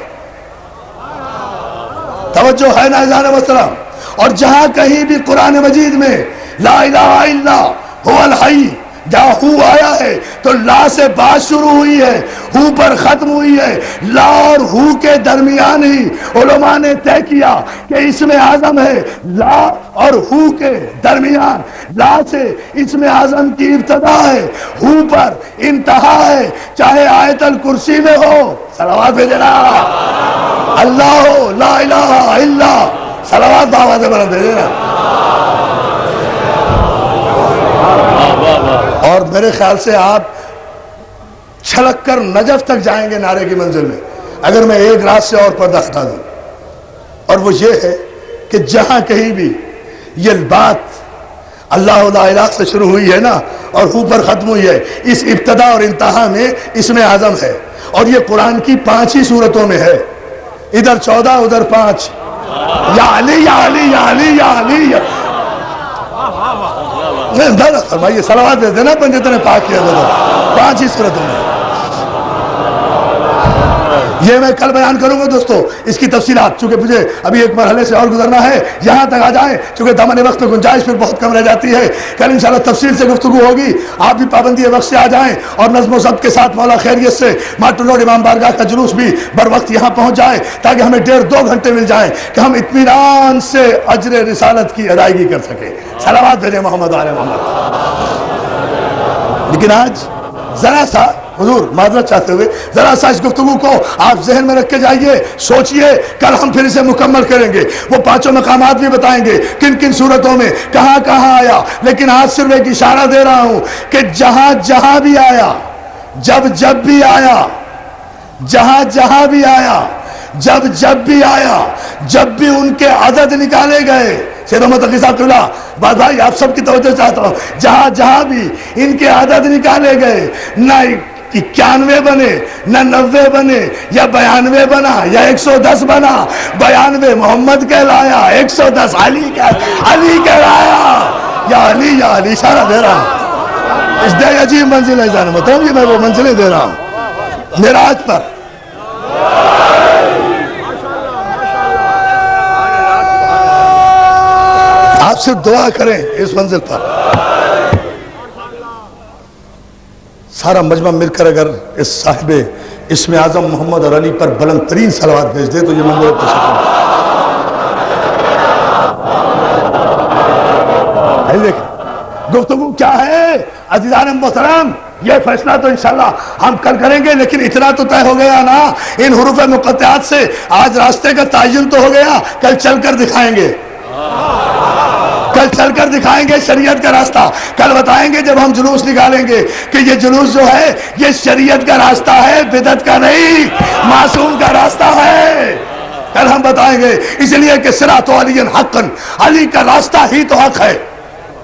توجہ ہے نا عزیزان محترم. اور جہاں کہیں بھی قرآن مجید میں لا الہ الا هو الحی جہاں ہو آیا ہے تو لا سے بات شروع ہوئی ہے, ہو پر ختم ہوئی ہے. لا اور ہو کے درمیان ہی علماء نے طے کیا کہ اسم اعظم ہے. لا اور ہو کے درمیان, لا سے اسم اعظم کی ابتدا ہے, ہو پر انتہا ہے. چاہے آیت الکرسی میں ہو, صلوات بھیجنا, اللہ ہو, لا الہ الا, صلوات باوازے بلند دینا. اور میرے خیال سے آپ چھلک کر نجف تک جائیں گے نعرے کی منزل میں اگر میں ایک رات سے اور پردہ ہٹا دوں. اور وہ یہ ہے کہ جہاں کہیں بھی یہ بات اللہ لا الہ سے شروع ہوئی ہے نا اور ہو پر ختم ہوئی ہے, اس ابتدا اور انتہا میں اسم اعظم ہے. اور یہ قرآن کی 5 ہی صورتوں میں ہے, ادھر 14 ادھر 5. یا علی یا علی یا علی یا علی یا فرمائیے, صلوات دے دینا پنجتنے پاک کیا تھا 5 ہی صورتوں میں. یہ میں کل بیان کروں گا دوستو اس کی تفصیلات، چونکہ مجھے ابھی ایک مرحلے سے اور گزرنا ہے، یہاں تک آ جائیں چونکہ دامن وقت میں گنجائش پھر بہت کم رہ جاتی ہے۔ کل انشاءاللہ تفصیل سے گفتگو ہوگی، آپ بھی پابندی وقت سے آ جائیں اور نظم و ضبط کے ساتھ مولا خیریت سے مارٹن روڈ امام بارگاہ کا جلوس بھی بر وقت یہاں پہنچ جائے تاکہ ہمیں 1.5-2 گھنٹے مل جائیں کہ ہم اطمینان سے اجر رسالت کی ادائیگی کر سکیں۔ صلوات بھیجیں محمد آل محمد۔ لیکن آج ذرا سا حضور معذرت چاہتے ہوئے ذرا سا اس گفتگو کو آپ ذہن میں رکھ کے جائیے، سوچئے، کل ہم پھر اسے مکمل کریں گے، وہ 5 مقامات بھی بتائیں گے کن کن صورتوں میں کہاں کہاں آیا، لیکن آج صرف ایک اشارہ دے رہا ہوں کہ جہاں جہاں بھی آیا، جب بھی آیا، جہاں بھی آیا، جب بھی آیا، جب بھی ان کے عدد نکالے گئے، سید محمد تقی صاحب قبلہ بات بھائی آپ سب کی توجہ چاہتا ہوں، جہاں بھی ان کے عدد نکالے گئے، نہ 91 بنے، نہ 90 بنے، یا 92 بنا، یا 110 بنا، 92 محمد کہلایا، 110 علی کہلایا، یا علی اشارہ دے رہا ہوں، اس دے عجیب منزل ہے جانے مطلب کہ میں وہ منزلیں دے رہا ہوں معراج پر۔ آپ صرف دعا کریں اس منزل پر، سارا مجمع مل کر اگر اس صاحب اسم اعظم محمد اور علی پر بلند ترین صلوات بھیج دے تو یہ منزل گفتگو کیا ہے عزیزان محترم، یہ فیصلہ تو انشاءاللہ ہم کل کریں گے، لیکن اتنا تو طے ہو گیا نا ان حروف مقطعات سے، آج راستے کا تعین تو ہو گیا، کل چل کر دکھائیں گے، کل چل کر دکھائیں گے شریعت کا راستہ، کل بتائیں گے جب ہم جلوس نکالیں گے کہ یہ جلوس جو ہے یہ شریعت کا راستہ ہے، بدعت کا نہیں، معصوم کا راستہ ہے، کل ہم بتائیں گے، اس لیے کہ صراط علی حقا، علی کا راستہ ہی تو حق ہے،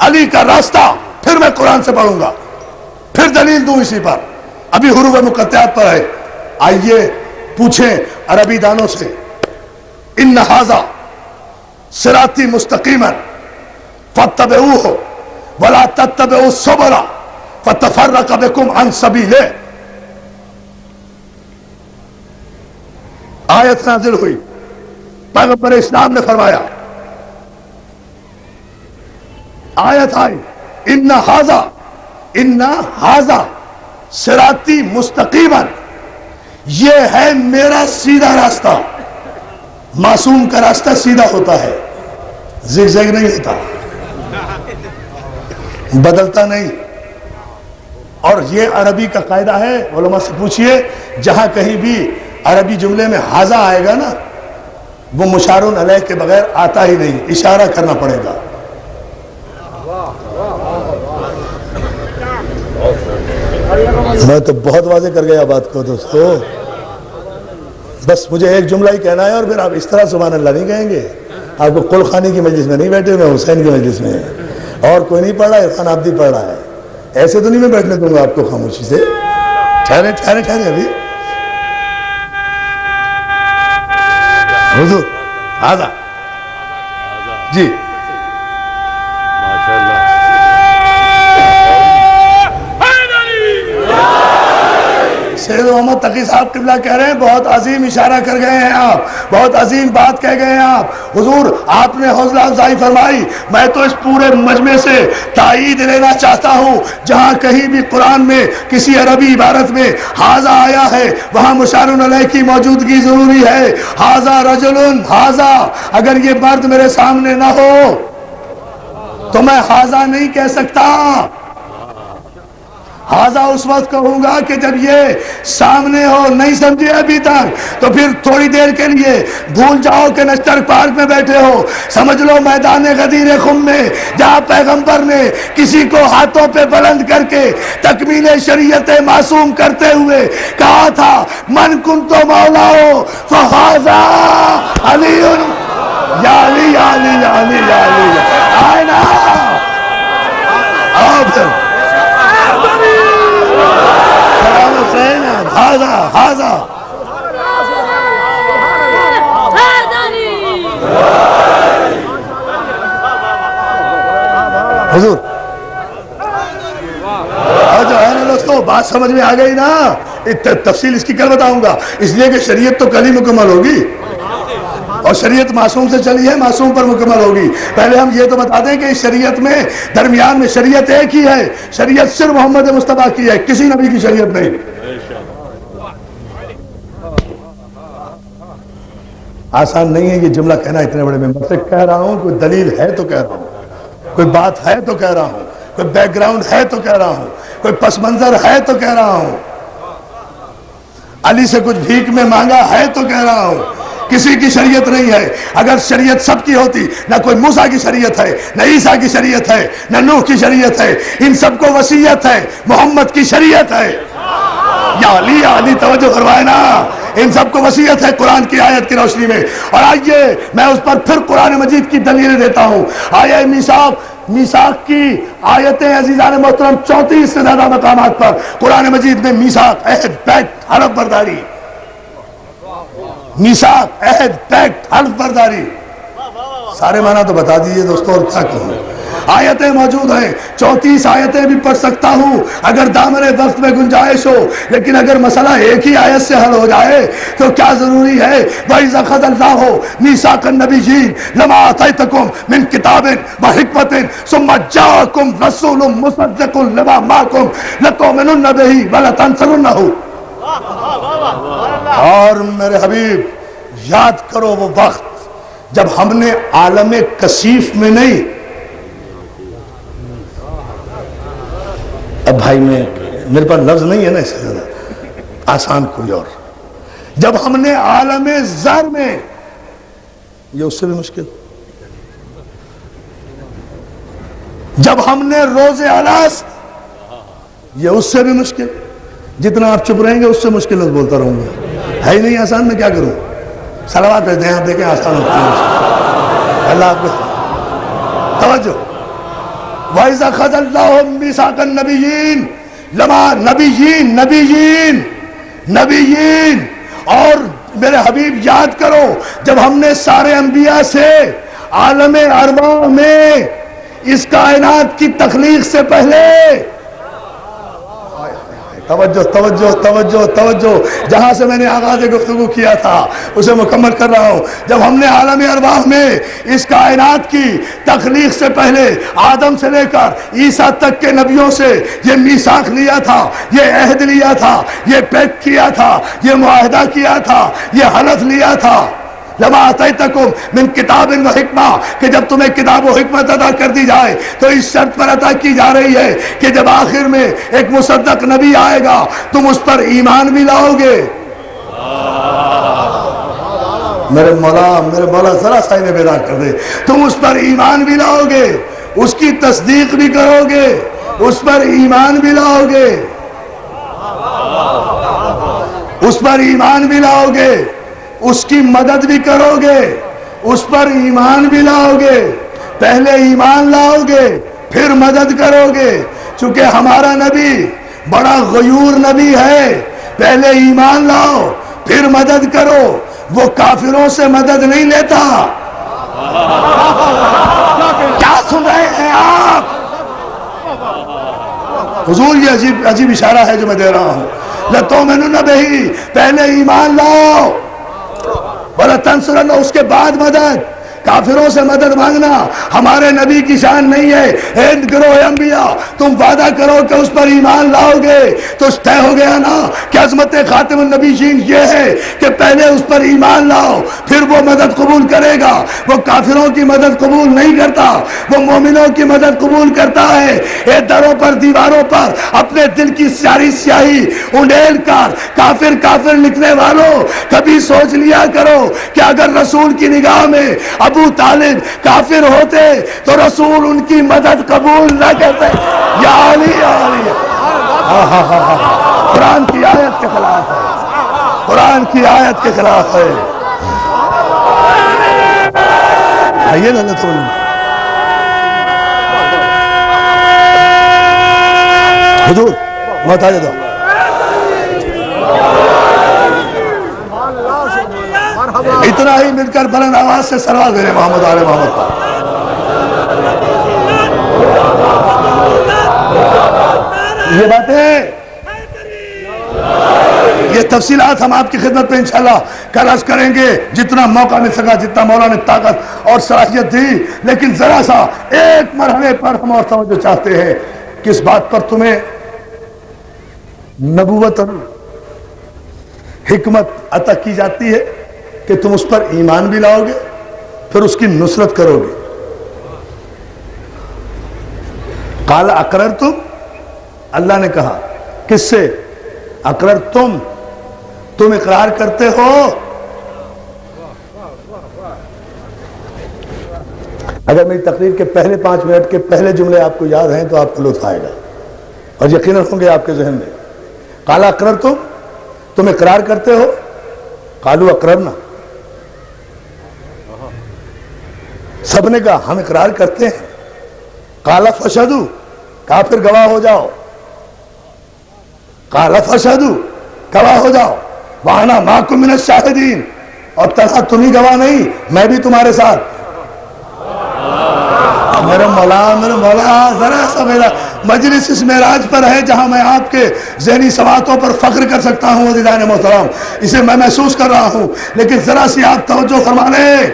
علی کا راستہ، پھر میں قرآن سے پڑھوں گا، پھر دلیل دوں اسی پر، ابھی حروف مقطعات پر ہے، آئیے پوچھیں عربی دانوں سے، ان ھذا صراطی مستقیما فاتبعوه ولا تتبعوا السبل فتفرق بكم عن سبيله، آیت نازل ہوئی، پیغمبر اسلام نے فرمایا، آیت آئی، ان ھذا صراطی مستقیما، یہ ہے میرا سیدھا راستہ، معصوم کا راستہ سیدھا ہوتا ہے، زگ زگ نہیں ہوتا، بدلتا نہیں، اور یہ عربی کا قاعدہ ہے، علماء سے پوچھئے جہاں کہیں بھی عربی جملے میں ھذا آئے گا نا وہ مشار علیہ کے بغیر آتا ہی نہیں، اشارہ کرنا پڑے گا۔ میں تو بہت واضح کر گیا بات کو دوستو، بس مجھے ایک جملہ ہی کہنا ہے اور پھر آپ اس طرح سبحان اللہ نہیں کہیں گے، آپ کو قل خانی کی مجلس میں نہیں بیٹھے، میں حسین کی مجلس میں، اور کوئی نہیں پڑھ رہا ہے، عرفان عابدی پڑھ رہا ہے، ایسے تو نہیں میں بیٹھنے دوں گا آپ کو خاموشی سے، ٹھہرے ابھی حضور ھذا جی سید محمد تقی صاحب قبلہ کہہ رہے ہیں بہت عظیم اشارہ کر گئے ہیں آپ، بہت عظیم بات کہہ گئے ہیں آپ، حضور آپ نے حوصلہ افزائی فرمائی، میں تو اس پورے مجمع سے تائید لینا چاہتا ہوں، جہاں کہیں بھی قرآن میں کسی عربی عبارت میں ھذا آیا ہے وہاں مشار علیہ کی موجودگی ضروری ہے، ھذا رجل، ھذا، اگر یہ مرد میرے سامنے نہ ہو تو میں ھذا نہیں کہہ سکتا، ھذا اس وقت کہوں گا کہ جب یہ سامنے ہو، نہیں سمجھے ابھی تک تو پھر تھوڑی دیر کے لیے بھول جاؤ کہ نشتر پارک میں بیٹھے ہو، سمجھ لو میدان غدیر خم میں جہاں پیغمبر نے کسی کو ہاتھوں پہ بلند کر کے تکمیل شریعت معصوم کرتے ہوئے کہا تھا من کنت مولاہو فھذا علی، یا علی یا علی یا علی یا علی، آئے نا آؤ پھر ھذا حضور جو ہے نا دوستو بات سمجھ میں آ گئی نا، تفصیل اس کی کل بتاؤں گا، اس لیے کہ شریعت تو کل ہی مکمل ہوگی، اور شریعت معصوم سے چلی ہے، معصوم پر مکمل ہوگی۔ پہلے ہم یہ تو بتا دیں کہ اس شریعت میں درمیان میں شریعت ایک ہی ہے، شریعت صرف محمد مصطفیٰ کی ہے، کسی نبی کی شریعت نہیں۔ آسان نہیں ہے یہ جملہ کہنا اتنے بڑے ممبر سے، کہہ رہا ہوں کوئی دلیل ہے تو کہہ رہا ہوں، کوئی بات ہے تو کہہ رہا ہوں، کوئی بیک گراؤنڈ ہے تو کہہ رہا ہوں، کوئی پس منظر ہے تو کہہ رہا ہوں، علی سے کچھ بھیک میں مانگا ہے تو کہہ رہا ہوں۔ کسی کی شریعت نہیں ہے۔ اگر شریعت سب کی ہوتی، نہ کوئی موسیٰ کی شریعت ہے، نہ عیسیٰ کی شریعت ہے، نہ نوح کی شریعت ہے، ان سب کو وصیت ہے، محمد کی شریعت ہے۔ یا علی توجہ کروائے نا، ان سب کو وصیت ہے قرآن کی آیت کی روشنی میں۔ اور آئیے میں اس پر پھر قرآن مجید کی دلیل دیتا ہوں۔ آیہ میثاق کی آیتیں عزیزان محترم 34 سے زیادہ مقامات پر قرآن مجید میں میثاق، عہد، پیکٹ، حلف برداری، میثاق، عہد، پیکٹ، حلف برداری، سارے معنی تو بتا دیجئے دوستو، اور کیا کہوں۔ آیتیں موجود ہیں، 34 آیتیں بھی پڑھ سکتا ہوں اگر دامن وقت میں گنجائش ہو، لیکن اگر مسئلہ ایک ہی آیت سے حل ہو جائے تو کیا ضروری ہے؟ وَإِذَا أَخَذَ اللَّهُ مِيثَاقَ النَّبِيِّينَ لَمَا آتَيْتُكُم مِّن كِتَابٍ وَحِكْمَةٍ ثُمَّ جَاءَكُمْ رَسُولٌ مُصَدِّقٌ لِّمَا مَعَكُمْ لَتُؤْمِنُنَّ بِهِ وَلَتَنصُرُنَّهُ۔ اور میرے حبیب یاد کرو وہ وقت جب ہم نے عالم کثیف میں نہیں، اب بھائی میرے پاس لفظ نہیں ہے نا اس سے زیادہ آسان کوئی اور، جب ہم نے عالم زر میں، یہ اس سے بھی مشکل، جب ہم نے روز الست، یہ اس سے بھی مشکل، جتنا آپ چپ رہیں گے اس سے مشکل لفظ بولتا رہوں گا، ہے ہی نہیں آسان، میں کیا کروں؟ صلوات بھیج دیں، آپ دیکھیں آسان ہوتی ہے۔ اللہ آپ کو توجہ۔ وَإِذَا أَخَذَ اللَّهُ مِيثَاقَ النَّبِيِّينَ لَمَا نبیین، اور میرے حبیب یاد کرو جب ہم نے سارے انبیاء سے عالم ارواح میں اس کائنات کی تخلیق سے پہلے، توجہ توجہ توجہ توجہ، جہاں سے میں نے آغاز گفتگو کیا تھا اسے مکمل کر رہا ہوں، جب ہم نے عالم ارواح میں اس کائنات کی تخلیق سے پہلے آدم سے لے کر عیسیٰ تک کے نبیوں سے یہ میثاق لیا تھا، یہ عہد لیا تھا، یہ پیکٹ کیا تھا، یہ معاہدہ کیا تھا، یہ حلف لیا تھا، لما آتیتکم من کتاب و حکمہ، کہ جب تمہیں کتاب و حکمت عطا کر دی جائے تو اس شرط پر عطا کی جا رہی ہے کہ جب آخر میں ایک مصدق نبی آئے گا تم اس پر ایمان بھی لاؤ گے۔ میرے مولا ذرا سا انہیں بیدار کر دے، تم اس پر ایمان بھی لاؤ گے، اس کی تصدیق بھی کرو گے، اس پر ایمان بھی لاؤ گے، اس پر ایمان بھی لاؤ گے، اس کی مدد بھی کرو گے، اس پر ایمان بھی لاؤ گے، پہلے ایمان لاؤ گے پھر مدد کرو گے، چونکہ ہمارا نبی بڑا غیور نبی ہے، پہلے ایمان لاؤ پھر مدد کرو، وہ کافروں سے مدد نہیں لیتا۔ کیا سن رہے ہیں آپ؟ حضور یہ عجیب اشارہ ہے جو میں دے رہا ہوں، لَتُؤْمِنُنَّ بِهِ، پہلے ایمان لاؤ، وَلَتَنْصُرُنَّهُ، اس کے بعد مدد۔ کافروں سے مدد مانگنا ہمارے نبی کی شان نہیں ہے۔ اے گروہ انبیاء، تم وعدہ کرو کہ اس پر ایمان لاؤ گے تو طے ہو گیا نا کہ عظمت خاتم النبیین یہ ہے کہ پہلے اس پر ایمان لاؤ پھر وہ مدد قبول کرے گا۔ وہ کافروں کی مدد قبول نہیں کرتا، وہ مومنوں کی مدد قبول کرتا ہے۔ اے دروں پر دیواروں پر اپنے دل کی ساری سیاہی انڈیل کر کافر لکھنے والوں، کبھی سوچ لیا کرو کہ اگر رسول کی نگاہ میں ابو طالب کافر ہوتے تو رسول ان کی مدد قبول نہ کرتے۔ یا علی یا علی، قرآن کی آیت کے خلاف ہے، قرآن کی آیت کے خلاف ہے۔ آئیے نا حضور محتاج دو، اتنا ہی مل کر بلند آواز سے سلوات دے محمد آل محمد پر۔ یہ باتیں یہ تفصیلات ہم آپ کی خدمت میں انشاءاللہ کل عرض کریں گے جتنا موقع مل سکا، جتنا مولا نے طاقت اور صلاحیت دی. لیکن ذرا سا ایک مرحلے پر ہم اور توجہ چاہتے ہیں. کس بات پر تمہیں نبوت اور حکمت عطا کی جاتی ہے کہ تم اس پر ایمان بھی لاؤ گے، پھر اس کی نصرت کرو گے. قال اقررتم، اللہ نے کہا کس سے؟ اقررتم، تم اقرار کرتے ہو. اگر میری تقریر کے پہلے 5 منٹ کے پہلے جملے آپ کو یاد ہیں تو آپ کو لطف آئے گا اور یقیناً ہوں گے آپ کے ذہن میں. قال اقررتم، تم اقرار کرتے ہو. قالوا اقررنا، سب نے کہا ہم اقرار کرتے ہیں. قال فشہدوا، کہا پھر گواہ ہو جاؤ. قال فشہدوا، گواہ ہو جاؤ. وانا معکم من الشاہدین، اور تنہا تم ہی گواہ نہیں، میں بھی تمہارے ساتھ. میرے مولا ذرا سا میرا مجلس اس معراج پر ہے جہاں میں آپ کے ذہنی سماعتوں پر فخر کر سکتا ہوں. عزیزان محترم، اسے میں محسوس کر رہا ہوں، لیکن ذرا سی آپ توجہ فرما لیں.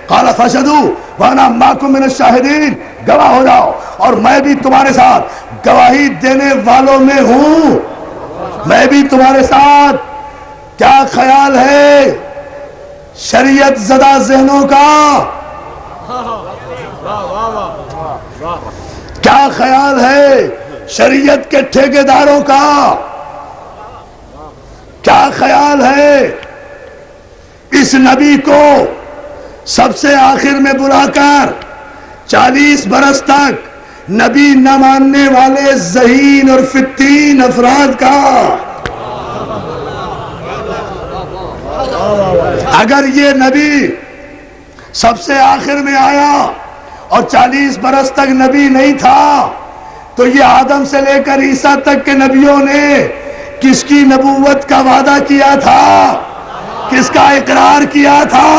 قال فشہدوا وانا معکم من الشاہدین، گواہ ہو جاؤ اور میں بھی تمہارے ساتھ گواہی دینے والوں میں ہوں. میں بھی تمہارے ساتھ. کیا خیال ہے شریعت زدہ ذہنوں کا؟ کیا خیال ہے شریعت کے ٹھیکیداروں کا؟ کیا خیال ہے اس نبی کو سب سے آخر میں بلا کر 40 برس تک نبی نہ ماننے والے ذہین اور فتین افراد کا؟ اگر یہ نبی سب سے آخر میں آیا اور 40 برس تک نبی نہیں تھا تو یہ آدم سے لے کر عیسیٰ تک کے نبیوں نے کس کی نبوت کا وعدہ کیا تھا؟ کس کا اقرار کیا تھا؟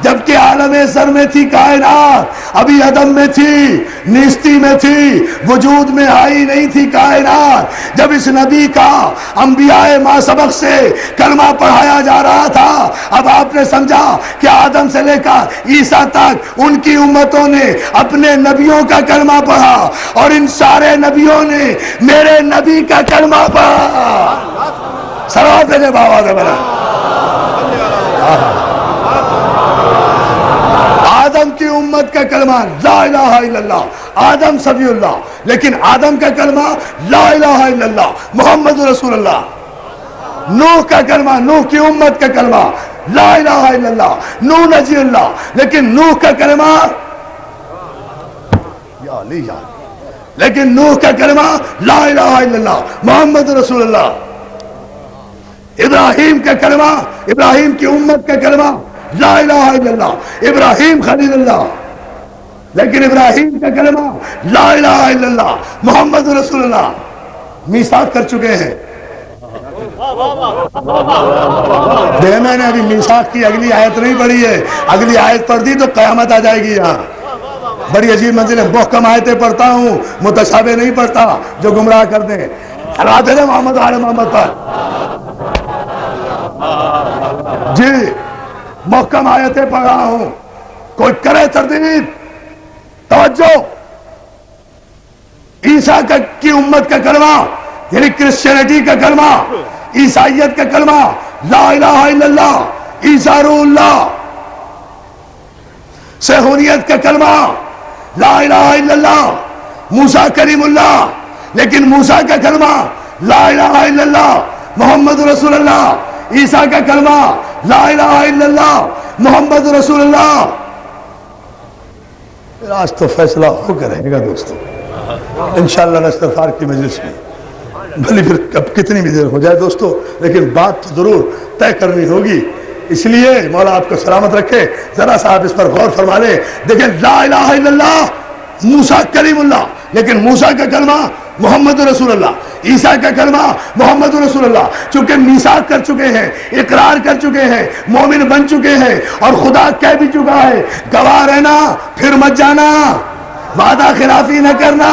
جبکہ عالم زر میں تھی کائنات، ابھی عدم میں تھی، نیستی میں تھی، وجود میں آئی نہیں تھی کائنات. جب اس نبی کا انبیاء ما سبق سے کلمہ پڑھایا جا رہا تھا، اب آپ نے سمجھا کہ آدم سے لے کر عیسیٰ تک ان کی امتوں نے اپنے نبیوں کا کلمہ پڑھا اور ان سارے نبیوں نے میرے نبی کا کلمہ پڑھا. سلام دینے بابا دے بنا. آدم کی امت کا کلمہ لا الہ الا اللہ، آدم صفی اللہ، لیکن آدم کا کلمہ لا الہ الا اللہ محمد رسول اللہ. نوح کا کلمہ، نوح کی امت کا کلمہ لا الہ الا اللہ نوح نجی اللہ، لیکن نوح کا کلمہ یا علی یا، لیکن نوح کا کلمہ لا الہ الا اللہ محمد رسول اللہ. ابراہیم کا کلمہ، ابراہیم کی امت کا کلمہ لا الہ الا اللہ ابراہیم خلیل اللہ، لیکن ابراہیم کا کلمہ لا الہ الا اللہ محمد رسول اللہ. میثاق کر چکے ہیں. میں نے ابھی میثاق کی اگلی آیت نہیں پڑھی ہے، اگلی آیت پڑھ دی تو قیامت آ جائے گی. یہاں بڑی عجیب منزل ہے، محکم آیتیں پڑھتا ہوں، متشابہ نہیں پڑھتا جو گمراہ کر دیں. صلوات ہے محمد آل محمد پر. جی محکم آیتیں پڑھ رہا ہوں، کوئی کرے تردید. توجہ، عیسیٰ کی امت کا کلمہ یعنی کرسچینٹی کا کلمہ، عیسائیت کا کلمہ لا الہ الا اللہ عیسیٰ روح اللہ. سیہونیت کا کلمہ لا الہ الا اللہ موسیٰ کریم اللہ، لیکن موسیٰ کا کلمہ لا الہ الا اللہ محمد رسول اللہ. عیسیٰ کا کلمہ لا الہ الا اللہ محمد رسول اللہ. آج تو فیصلہ ہو کر رہے گا دوستو انشاءاللہ استغفار کی مجلس میں، بھلی پھر اب کتنی بھی دیر ہو جائے دوستو، لیکن بات تو ضرور طے کرنی ہوگی. اس لیے مولا آپ کو سلامت رکھے، ذرا سا آپ اس پر غور فرما لیں. دیکھیں لا الہ الا اللہ موسیٰ کریم اللہ، لیکن موسیٰ کا کلمہ محمد رسول اللہ، عیسیٰ کا کلمہ محمد رسول اللہ. چونکہ میثاق کر چکے ہیں، اقرار کر چکے ہیں، مومن بن چکے ہیں اور خدا کہہ بھی چکا ہے گواہ رہنا پھر مت جانا، وعدہ خلافی نہ کرنا،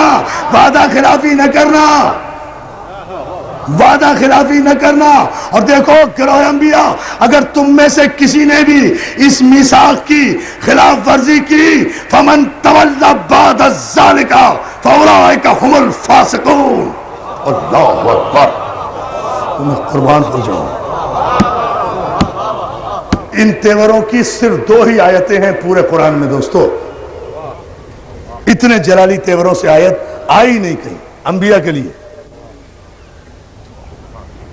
وعدہ خلافی نہ کرنا. وعدہ خلافی نہ کرنا. اور دیکھو گروہ انبیاء، اگر تم میں سے کسی نے بھی اس میثاق کی خلاف ورزی کی فمن تولی بعد ذلک فاولئک هم الفاسقون. اللہ اکبر، تمہیں قربان ہو جاؤں. ان تیوروں کی صرف 2 ہی آیتیں ہیں پورے قرآن میں دوستو. اتنے جلالی تیوروں سے آیت آئی نہیں کہیں انبیاء کے لیے.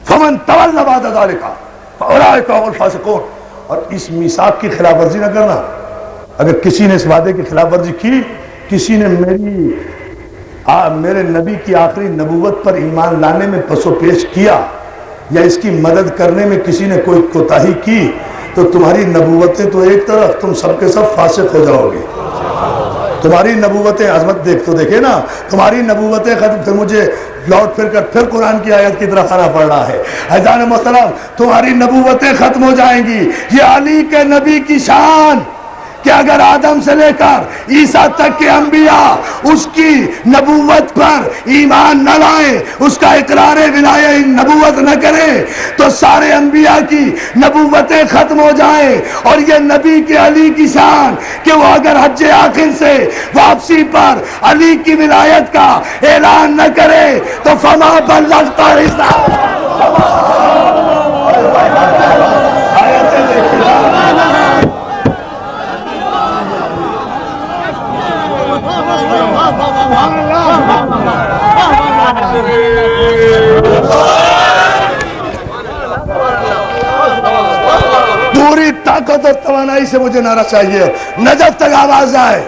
فمن تولی بعد ذلک فاولئک هم الفاسقون. اور اس میثاق کی خلاف ورزی نہ کرنا. اگر کسی نے اس وعدے کی خلاف ورزی کی، کسی نے میرے نبی کی آخری نبوت پر ایمان لانے میں پس و پیش کیا، یا اس کی مدد کرنے میں کسی نے کوئی کوتاہی کی، تو تمہاری نبوتیں تو ایک طرف، تم سب کے سب فاسق ہو جاؤ گے. تمہاری نبوتیں، عظمت دیکھے نا، تمہاری نبوتیں ختم. پھر مجھے لوٹ پھر کر پھر قرآن کی آیت کی طرف آنا پڑ رہا ہے. عزیزان محترم، تمہاری نبوتیں ختم ہو جائیں گی. یہ علی کے نبی کی شان کہ اگر آدم سے لے کر عیسیٰ تک کے انبیاء اس کی نبوت پر ایمان نہ لائیں، اس کا اقرار ولایت نبوت نہ کریں، تو سارے انبیاء کی نبوتیں ختم ہو جائیں. اور یہ نبی کے علی کی شان کہ وہ اگر حج آخر سے واپسی پر علی کی ولایت کا اعلان نہ کرے تو فما بلغت رسالتہ. پوری طاقت اور توانائی سے مجھے نعرہ چاہیے، نجف تک آواز آئے.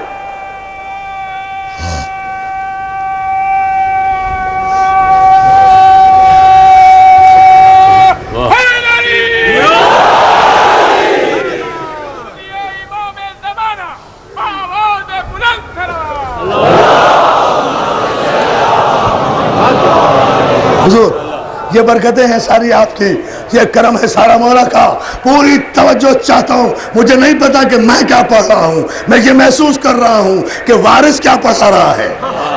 حضور یہ برکتیں ہیں ساری آپ کی، یہ کرم ہے سارا مولا کا. پوری توجہ چاہتا ہوں. مجھے نہیں پتا کہ میں کیا پڑھ رہا ہوں، میں یہ محسوس کر رہا ہوں کہ وارث کیا پڑھا رہا ہے.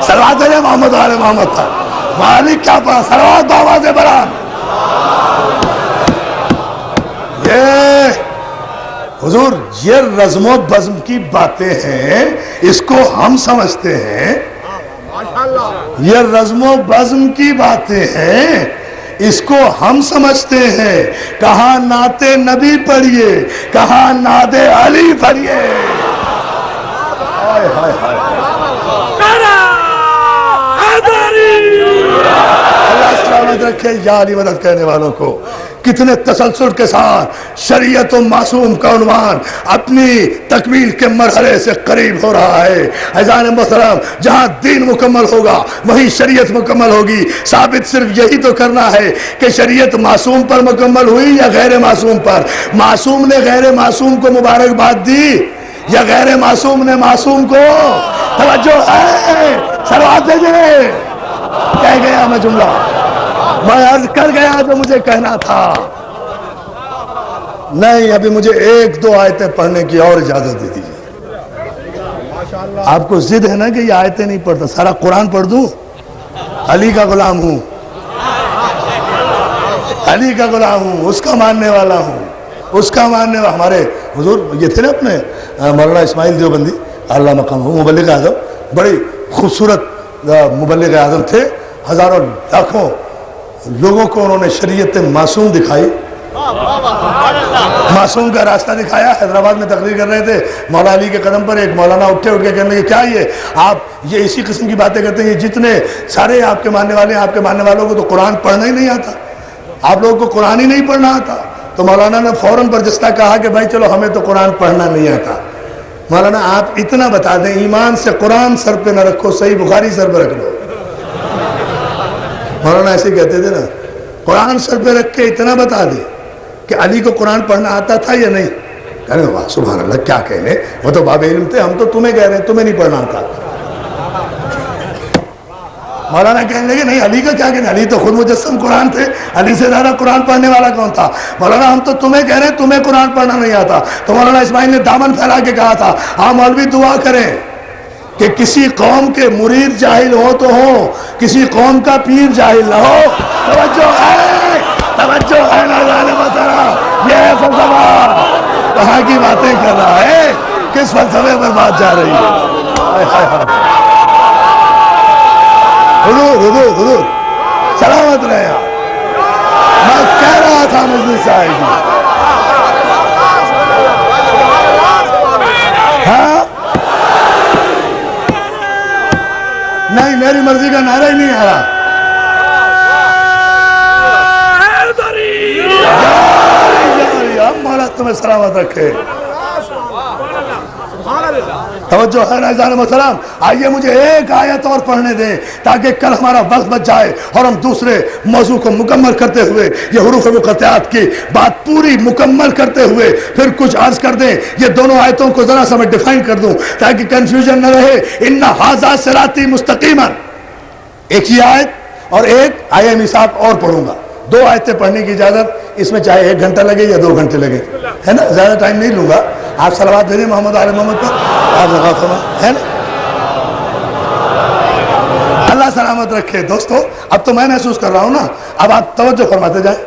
صلوات علی محمد وعلی محمد تھا. مالک کیا پڑھا، صلوات بآواز بلند. حضور یہ رزم و بزم کی باتیں ہیں، اس کو ہم سمجھتے ہیں. یہ رزم و بزم کی باتیں ہیں، اس کو ہم سمجھتے ہیں. کہاں نعت نبی پڑھیے، کہاں نعت علی پڑھیے. اللہ سلامت رکھے یا علی مدد کہنے والوں کو. کتنے تسلسل کے ساتھ شریعت و معصوم کا عنوان اپنی تکمیل کے مرحلے سے قریب ہو رہا ہے. عزیزان محترم، جہاں دین مکمل ہوگا وہیں شریعت مکمل ہوگی. ثابت صرف یہی تو کرنا ہے کہ شریعت معصوم پر مکمل ہوئی یا غیر معصوم پر. معصوم نے غیر معصوم کو مبارکباد دی یا غیر معصوم نے معصوم کو؟ توجہ ہے، صلوات بھیجیں. کہہ گیا میں جملہ، میں عرض کر گیا جو مجھے کہنا تھا. نہیں، ابھی مجھے 1-2 آیتیں پڑھنے کی اور اجازت دے دیجیے. آپ کو ضد ہے نا کہ یہ آیتیں نہیں پڑھتا، سارا قرآن پڑھ دوں؟ علی کا غلام ہوں، علی کا غلام ہوں، اس کا ماننے والا ہوں، اس کا ماننے والا. ہمارے حضور یہ تھے نا اپنے مولانا اسماعیل دیوبندی اللہ مقام ہوں، مبلغ اعظم، بڑی خوبصورت مبلغ اعظم تھے. ہزاروں لاکھوں لوگوں کو انہوں نے شریعت معصوم دکھائی، معصوم کا راستہ دکھایا. حیدرآباد میں تقریر کر رہے تھے، مولا علی کے قدم پر ایک مولانا اٹھ کے کہنے لگے کیا آپ یہ اسی قسم کی باتیں کرتے ہیں؟ یہ جتنے سارے آپ کے ماننے والے ہیں، آپ کے ماننے والوں کو تو قرآن پڑھنا ہی نہیں آتا، آپ لوگوں کو قرآن ہی نہیں پڑھنا آتا. تو مولانا نے فوراً برجستہ کہا کہ بھائی چلو ہمیں تو قرآن پڑھنا نہیں آتا. مولانا آپ اتنا بتا دیں، ایمان سے قرآن سر پہ نہ رکھو، صحیح بخاری سر پہ رکھ لو. مولانا ایسے کہتے تھے نا، قرآن سر پہ رکھ کے اتنا بتا دے کہ علی کو قرآن پڑھنا آتا تھا یا نہیں. کہنے واہ سبحان اللہ، کیا کہنے، وہ تو باب علم تھے، ہم تو تمہیں کہہ رہے ہیں تمہیں نہیں پڑھنا آتا. مولانا کہنے لگے نہیں، علی کا کیا کہنے، علی تو خود مجسم قرآن تھے، علی سے زیادہ قرآن پڑھنے والا کون تھا. مولانا ہم تو تمہیں کہہ رہے ہیں تمہیں قرآن پڑھنا نہیں آتا. تو مولانا اسماعیل نے دامن پھیلا کے کہا تھا ہاں مولوی دعا کریں کہ کسی قوم کے مرید جاہل ہو تو ہو، کسی قوم کا پیر جاہل نہ ہو. توجہ ہے ناظرین محترم، یہ ہے فلسفہ. کہاں کی باتیں کر رہا ہے، کس فلسفے پر بات جا رہی ہے. حضور سلامت رہے. میں کہہ رہا تھا مجلس صاحب ہاں نہیں، میری مرضی کا نعرہ ہی نہیں آ رہا. مولا تمہیں سلامت رکھے. توجہ ہے ناظرین محترم. آئیے مجھے ایک آیت اور پڑھنے دیں تاکہ کل ہمارا وقت بچ جائے اور ہم دوسرے موضوع کو مکمل کرتے ہوئے یہ حروف مقطعات کی بات پوری مکمل کرتے ہوئے پھر کچھ عرض کر دیں. یہ دونوں آیتوں کو ذرا سا میں ڈیفائن کر دوں تاکہ کنفیوژن نہ رہے. ان ھذا صراطی مستقیما، ایک ہی آیت اور ایک آیہ میثاق اور پڑھوں گا. 2 آیتیں پڑھنے کی اجازت، اس میں چاہے 1 گھنٹہ لگے یا 2 گھنٹے لگے، ہے نا. زیادہ ٹائم نہیں لوں گا. آپ صلوات بھیجیں محمد آل محمد پر. آپ لگا فرما ہے نا. اللہ سلامت رکھے. دوستو اب تو میں محسوس کر رہا ہوں نا، اب آپ توجہ فرماتے جائیں.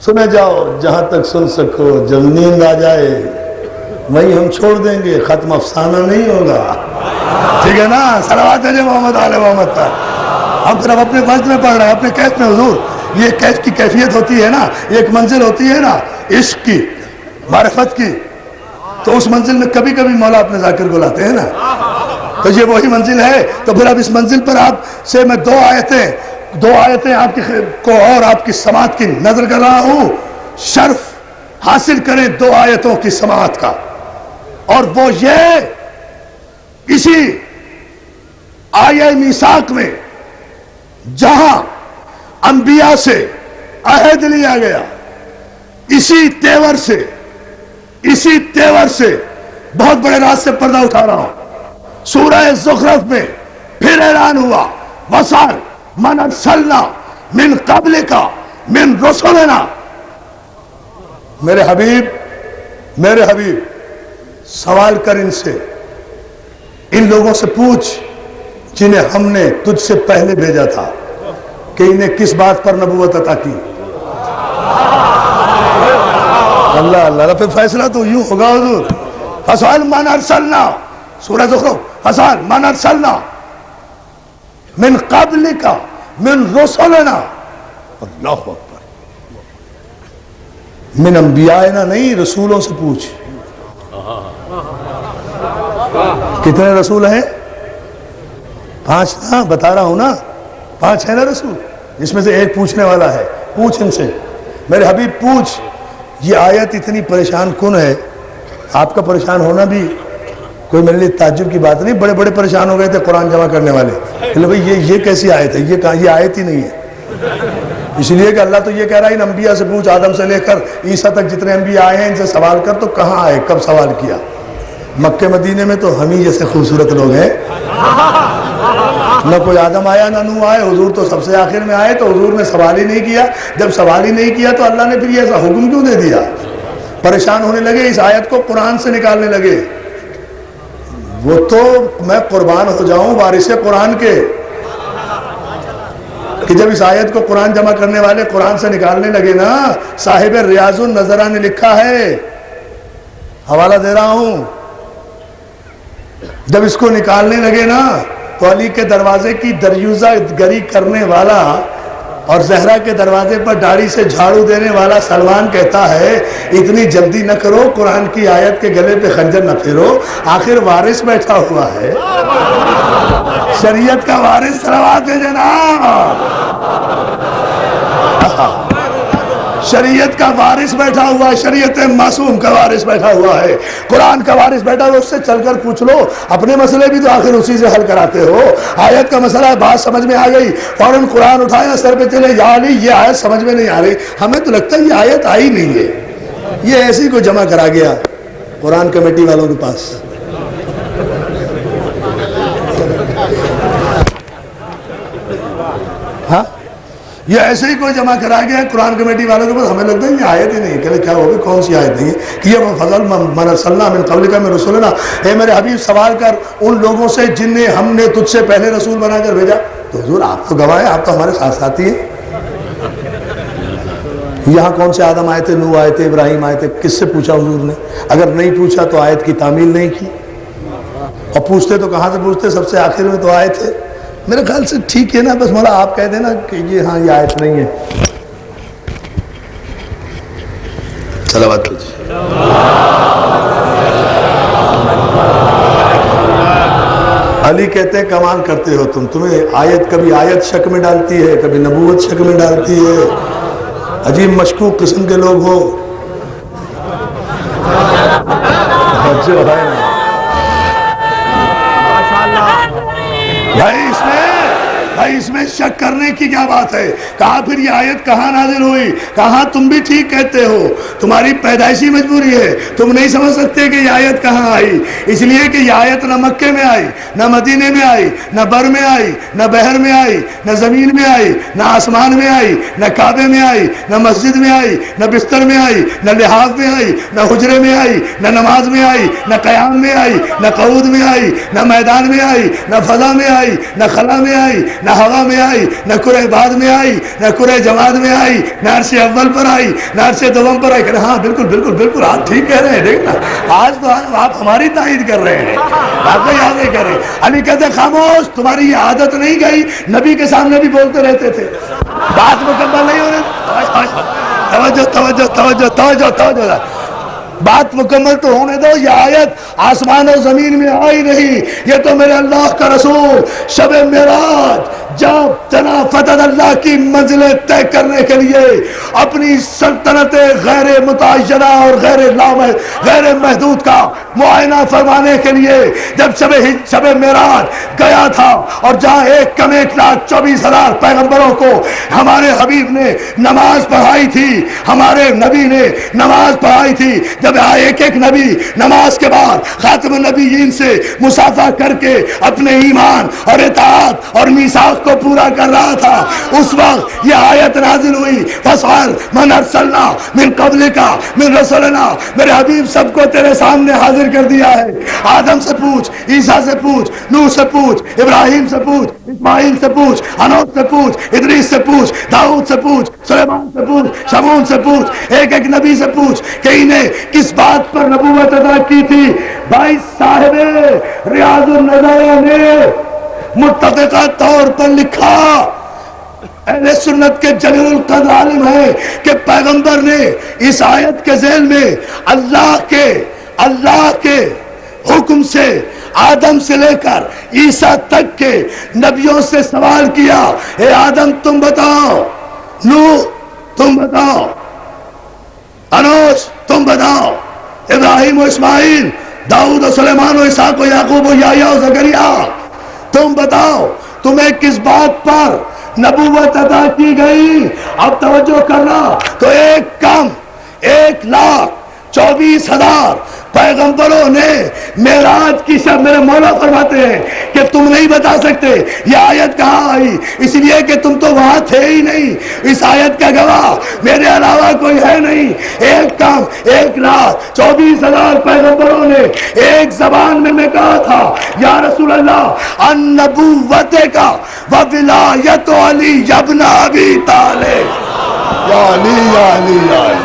سنے جاؤ جہاں تک سن سکو، جب نیند آ جائے وہیں ہم چھوڑ دیں گے، ختم افسانہ نہیں ہوگا. ٹھیک ہے نا. صلوات بھیجیں محمد آل محمد پر. ہم پھر اب اپنے وقت میں پڑھ رہے ہیں، اپنے کیف میں. حضور یہ کیف کی کیفیت ہوتی ہے نا، ایک منزل ہوتی ہے نا عشق کی، معرفت کی. تو اس منزل میں کبھی کبھی مولا اپنے ذاکر کو لاتے ہیں نا. تو یہ وہی منزل ہے. تو پھر اب اس منزل پر آپ سے میں 2 آیتیں آپ کی کو اور آپ کی سماعت کی نظر کر رہا ہوں. شرف حاصل کریں 2 آیتوں کی سماعت کا، اور وہ یہ اسی آیہ میثاق میں جہاں انبیاء سے عہد لیا گیا، اسی تیور سے بہت بڑے راز سے پردہ اٹھا رہا ہوں. سورہ زخرف میں پھر اعلان ہوا وَاسْأَلْ مَنْ أَرْسَلْنَا مِنْ قَبْلِكَ مِنْ رُسُلِنَا. میرے حبیب سوال کر ان سے، ان لوگوں سے پوچھ جنہیں ہم نے تجھ سے پہلے بھیجا تھا کہ انہیں کس بات پر نبوت عطا کی. اللہ پھر فیصلہ تو یوں ہوگا. حضور فَاسْأَلْ مَنْ أَرْسَلْنَا، سورہ زخرف، فَاسْأَلْ مَنْ أَرْسَلْنَا مِنْ قَبْلِكَ مِنْ رُسُلِنَا. اللہ اکبر. من انبیائنا نہیں، رسولوں سے پوچھ. کتنے رسول ہیں؟ 5 نا، بتا رہا ہوں نا، 5 ہے نا رسول، جس میں سے ایک پوچھنے والا ہے. پوچھ ان سے میرے حبیب، پوچھ. یہ آیت اتنی پریشان کن ہے، آپ کا پریشان ہونا بھی کوئی میرے لیے تعجب کی بات نہیں. بڑے بڑے پریشان ہو گئے تھے قرآن جمع کرنے والے. بھئی یہ کیسی آیت ہے، یہ آیت ہی نہیں ہے. اس لیے کہ اللہ تو یہ کہہ رہا ہے ان انبیاء سے پوچھ، آدم سے لے کر عیسیٰ تک جتنے انبیاء آئے ہیں ان سے سوال کر. تو کہاں آئے، کب سوال کیا؟ مکہ مدینے میں تو ہم ہی جیسے خوبصورت لوگ ہیں. نہ کوئی آدم آیا نہ نوح آئے، حضور تو سب سے آخر میں آئے. تو حضور نے سوال ہی نہیں کیا. جب سوال ہی نہیں کیا تو اللہ نے پھر یہ ایسا حکم کیوں دے دیا؟ پریشان ہونے لگے، اس آیت کو قرآن سے نکالنے لگے. وہ تو میں قربان ہو جاؤں وارث قرآن کے کہ جب اس آیت کو قرآن جمع کرنے والے قرآن سے نکالنے لگے نا. صاحب ریاض النظرہ نے لکھا ہے، حوالہ دے رہا ہوں. جب اس کو نکالنے لگے نا تو علی کے دروازے کی دریوزہ گری کرنے والا اور زہرا کے دروازے پر داڑھی سے جھاڑو دینے والا سلمان کہتا ہے اتنی جلدی نہ کرو، قرآن کی آیت کے گلے پہ خنجر نہ پھیرو، آخر وارث بیٹھا ہوا ہے، شریعت کا وارث. صلوات ہے جناب. شریعت کا وارث بیٹھا ہوا ہے، شریعت معصوم کا وارث بیٹھا ہوا ہے، قرآن کا وارث بیٹھا ہوا. اس سے چل کر پوچھ لو، اپنے مسئلے بھی تو آخر اسی سے حل کراتے ہو. آیت کا مسئلہ ہے، بات سمجھ میں آ گئی، فوراً قرآن اٹھایا سر پہ چلے، یا علی یہ آیت سمجھ میں نہیں آ رہی. ہمیں تو لگتا ہے یہ آیت آئی نہیں ہے، یہ ایسی کو جمع کرا گیا قرآن کمیٹی والوں کے پاس. ہاں یہ ایسے ہی کوئی جمع کرا گیا قرآن کمیٹی والوں کے پاس، ہمیں لگتا ہے یہ آیت ہی نہیں. کہ کیا ہوگی، کون سی آیت نہیں ہے کہ یہ وہ فضل من ارسلنا من قبلک من رسولنا. اے میرے حبیب سوال کر ان لوگوں سے جن نے ہم نے تجھ سے پہلے رسول بنا کر بھیجا. تو حضور آپ تو گواہ ہیں، آپ تو ہمارے ساتھ ساتھی ہیں. یہاں کون سے آدم آئے تھے، نوح آئے تھے، ابراہیم آئے تھے، کس سے پوچھا حضور نے؟ اگر نہیں پوچھا تو آیت کی تعمیل نہیں کی، اور پوچھتے تو کہاں سے پوچھتے، سب سے آخر میں تو آئے تھے. میرے خیال سے ٹھیک ہے نا، بس مولا آپ کہہ دینا کہ یہ ہاں یہ آیت نہیں ہے. صلوات کیجیے. علی کہتے ہیں کمال کرتے ہو تم، تمہیں آیت کبھی آیت شک میں ڈالتی ہے، کبھی نبوت شک میں ڈالتی ہے. عجیب مشکوک قسم کے لوگ ہو. بھائی اس میں شک کرنے کی کیا بات ہے؟ کہا پھر یہ آیت کہاں نازل ہوئی؟ کہاں تم بھی ٹھیک کہتے ہو، تمہاری پیدائشی مجبوری ہے، تم نہیں سمجھ سکتے کہ یہ آیت کہاں آئی. اس لیے کہ یہ آیت نہ مکے میں آئی، نہ مدینے میں آئی، نہ بر میں آئی، نہ بحر میں آئی، نہ زمین میں آئی، نہ آسمان میں آئی، نہ کعبے میں آئی، نہ مسجد میں آئی، نہ بستر میں آئی، نہ لحاظ میں آئی، نہ حجرے میں آئی، نہ نماز میں آئی، نہ قیام میں آئی، نہ قعود میں آئی، نہ میدان میں آئی، نہ فضا میں آئی، نہ خلا میں آئی، نہ ہوا میں آئی، نہ کرہ بعد میں آئی، نہ کرہ جماد میں آئی، نہ عرش اول پر آئی، نہ عرش دوم پر آئی. کہ ہاں بالکل بالکل بالکل آپ ٹھیک کہہ رہے ہیں. دیکھنا آج تو آپ ہماری تائید کر رہے ہیں، آپ کو یاد نہیں کر رہے. علی کہتے خاموش، تمہاری یہ عادت نہیں گئی، نبی کے سامنے بھی بولتے رہتے تھے، بات مکمل نہیں ہو رہی. توجہ توجہ توجہ توجہ توجہ، بات مکمل تو ہونے دو. یہ آیت آسمان و زمین میں آئی نہیں، یہ تو میرے اللہ کا رسول شب معراج جب جناب فتح اللہ کی منزلیں طے کرنے کے لیے اپنی سلطنت غیر متعینہ اور غیر محدود کا معائنہ فرمانے کے لیے جب شب معراج گیا تھا، اور جہاں 1,24,000 پیغمبروں کو ہمارے حبیب نے نماز پڑھائی تھی، ہمارے نبی نے نماز پڑھائی تھی، جب ایک ایک نبی نماز کے بعد خاتم النبیین سے مصافحہ کر کے اپنے ایمان اور اطاعت اور میثاق کو پورا کر رہا تھا، اس وقت یہ آیت نازل ہوئی. فَاسْأَلْ مَنْ أَرْسَلْنَا مِنْ قَبْلِكَ مِنْ رُسُلِنَا. میرے حبیب سب کو تیرے سامنے حاضر کر دیا ہے. آدم سے پوچھ، عیسیٰ سے پوچھ، نوح سے پوچھ، ابراہیم سے پوچھ، اسماعیل سے پوچھ، ہنوک سے پوچھ، ادریس سے پوچھ، داؤد سے پوچھ، سلیمان سے پوچھ، شمعون سے پوچھ، ایک ایک نبی سے پوچھ کہ انہیں کس بات پر نبوت عطا کی تھی. بھائی صاحب ریاض النظر نے متفقہ طور پر لکھا، اہل سنت کے جلیل القدر عالم ہے کہ پیغمبر نے اس آیت کے ذیل میں اللہ کے حکم سے آدم سے لے کر عیسیٰ تک کے نبیوں سے سوال کیا، اے آدم تم بتاؤ، نوح تم بتاؤ، انوش تم بتاؤ، ابراہیم و اسماعیل، داؤد و سلیمان و اسحاق و یعقوب و یحییٰ و زکریا، تم بتاؤ تمہیں کس بات پر نبوت عطا کی گئی. اب توجہ کرنا، تو 1,24,000 پیغمبروں نے معراج کی شب، میرے مولا فرماتے ہیں کہ تم نہیں بتا سکتے یہ آیت کہاں آئی، اس لیے کہ تم تو وہاں تھے ہی نہیں. اس آیت کا گواہ میرے علاوہ کوئی ہے نہیں. 1,24,000 پیغمبروں نے ایک زبان میں کہا تھا، یا رسول اللہ النبوت کا وولایت علی ابن ابی طالب. یا علی یا علی یا علی.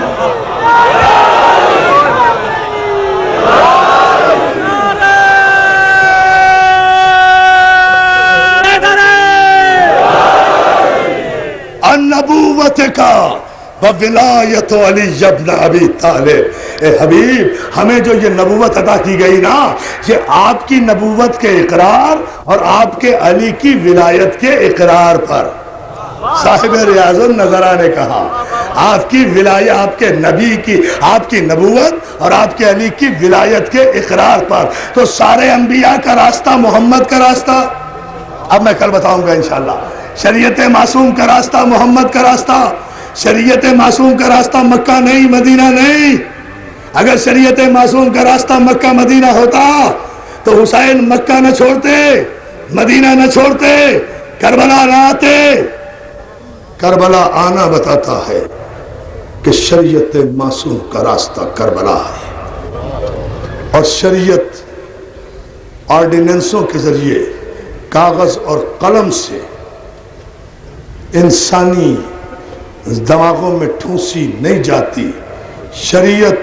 النبوت کا وولایت علی ابن ابی طالب. اے حبیب ہمیں جو یہ نبوت عطا کی گئی نا، یہ آپ کی نبوت کے اقرار اور آپ کے علی کی ولایت کے اقرار پر. صاحب ریاض النظرہ نے کہا آپ کی ولایت، آپ کے نبی کی، آپ کی نبوت اور آپ کے علی کی ولایت کے اقرار پر. تو سارے انبیاء کا راستہ محمد کا راستہ، اب میں کل بتاؤں گا انشاءاللہ. شریعت معصوم کا راستہ محمد کا راستہ، شریعت معصوم کا راستہ مکہ نہیں، مدینہ نہیں. اگر شریعت معصوم کا راستہ مکہ مدینہ ہوتا تو حسین مکہ نہ چھوڑتے، مدینہ نہ چھوڑتے، کربلا نہ آتے. کربلا آنا بتاتا ہے کہ شریعت معصوم کا راستہ کربلا ہے، اور شریعت آرڈیننسوں کے ذریعے کاغذ اور قلم سے انسانی دماغوں میں ٹھونسی نہیں جاتی، شریعت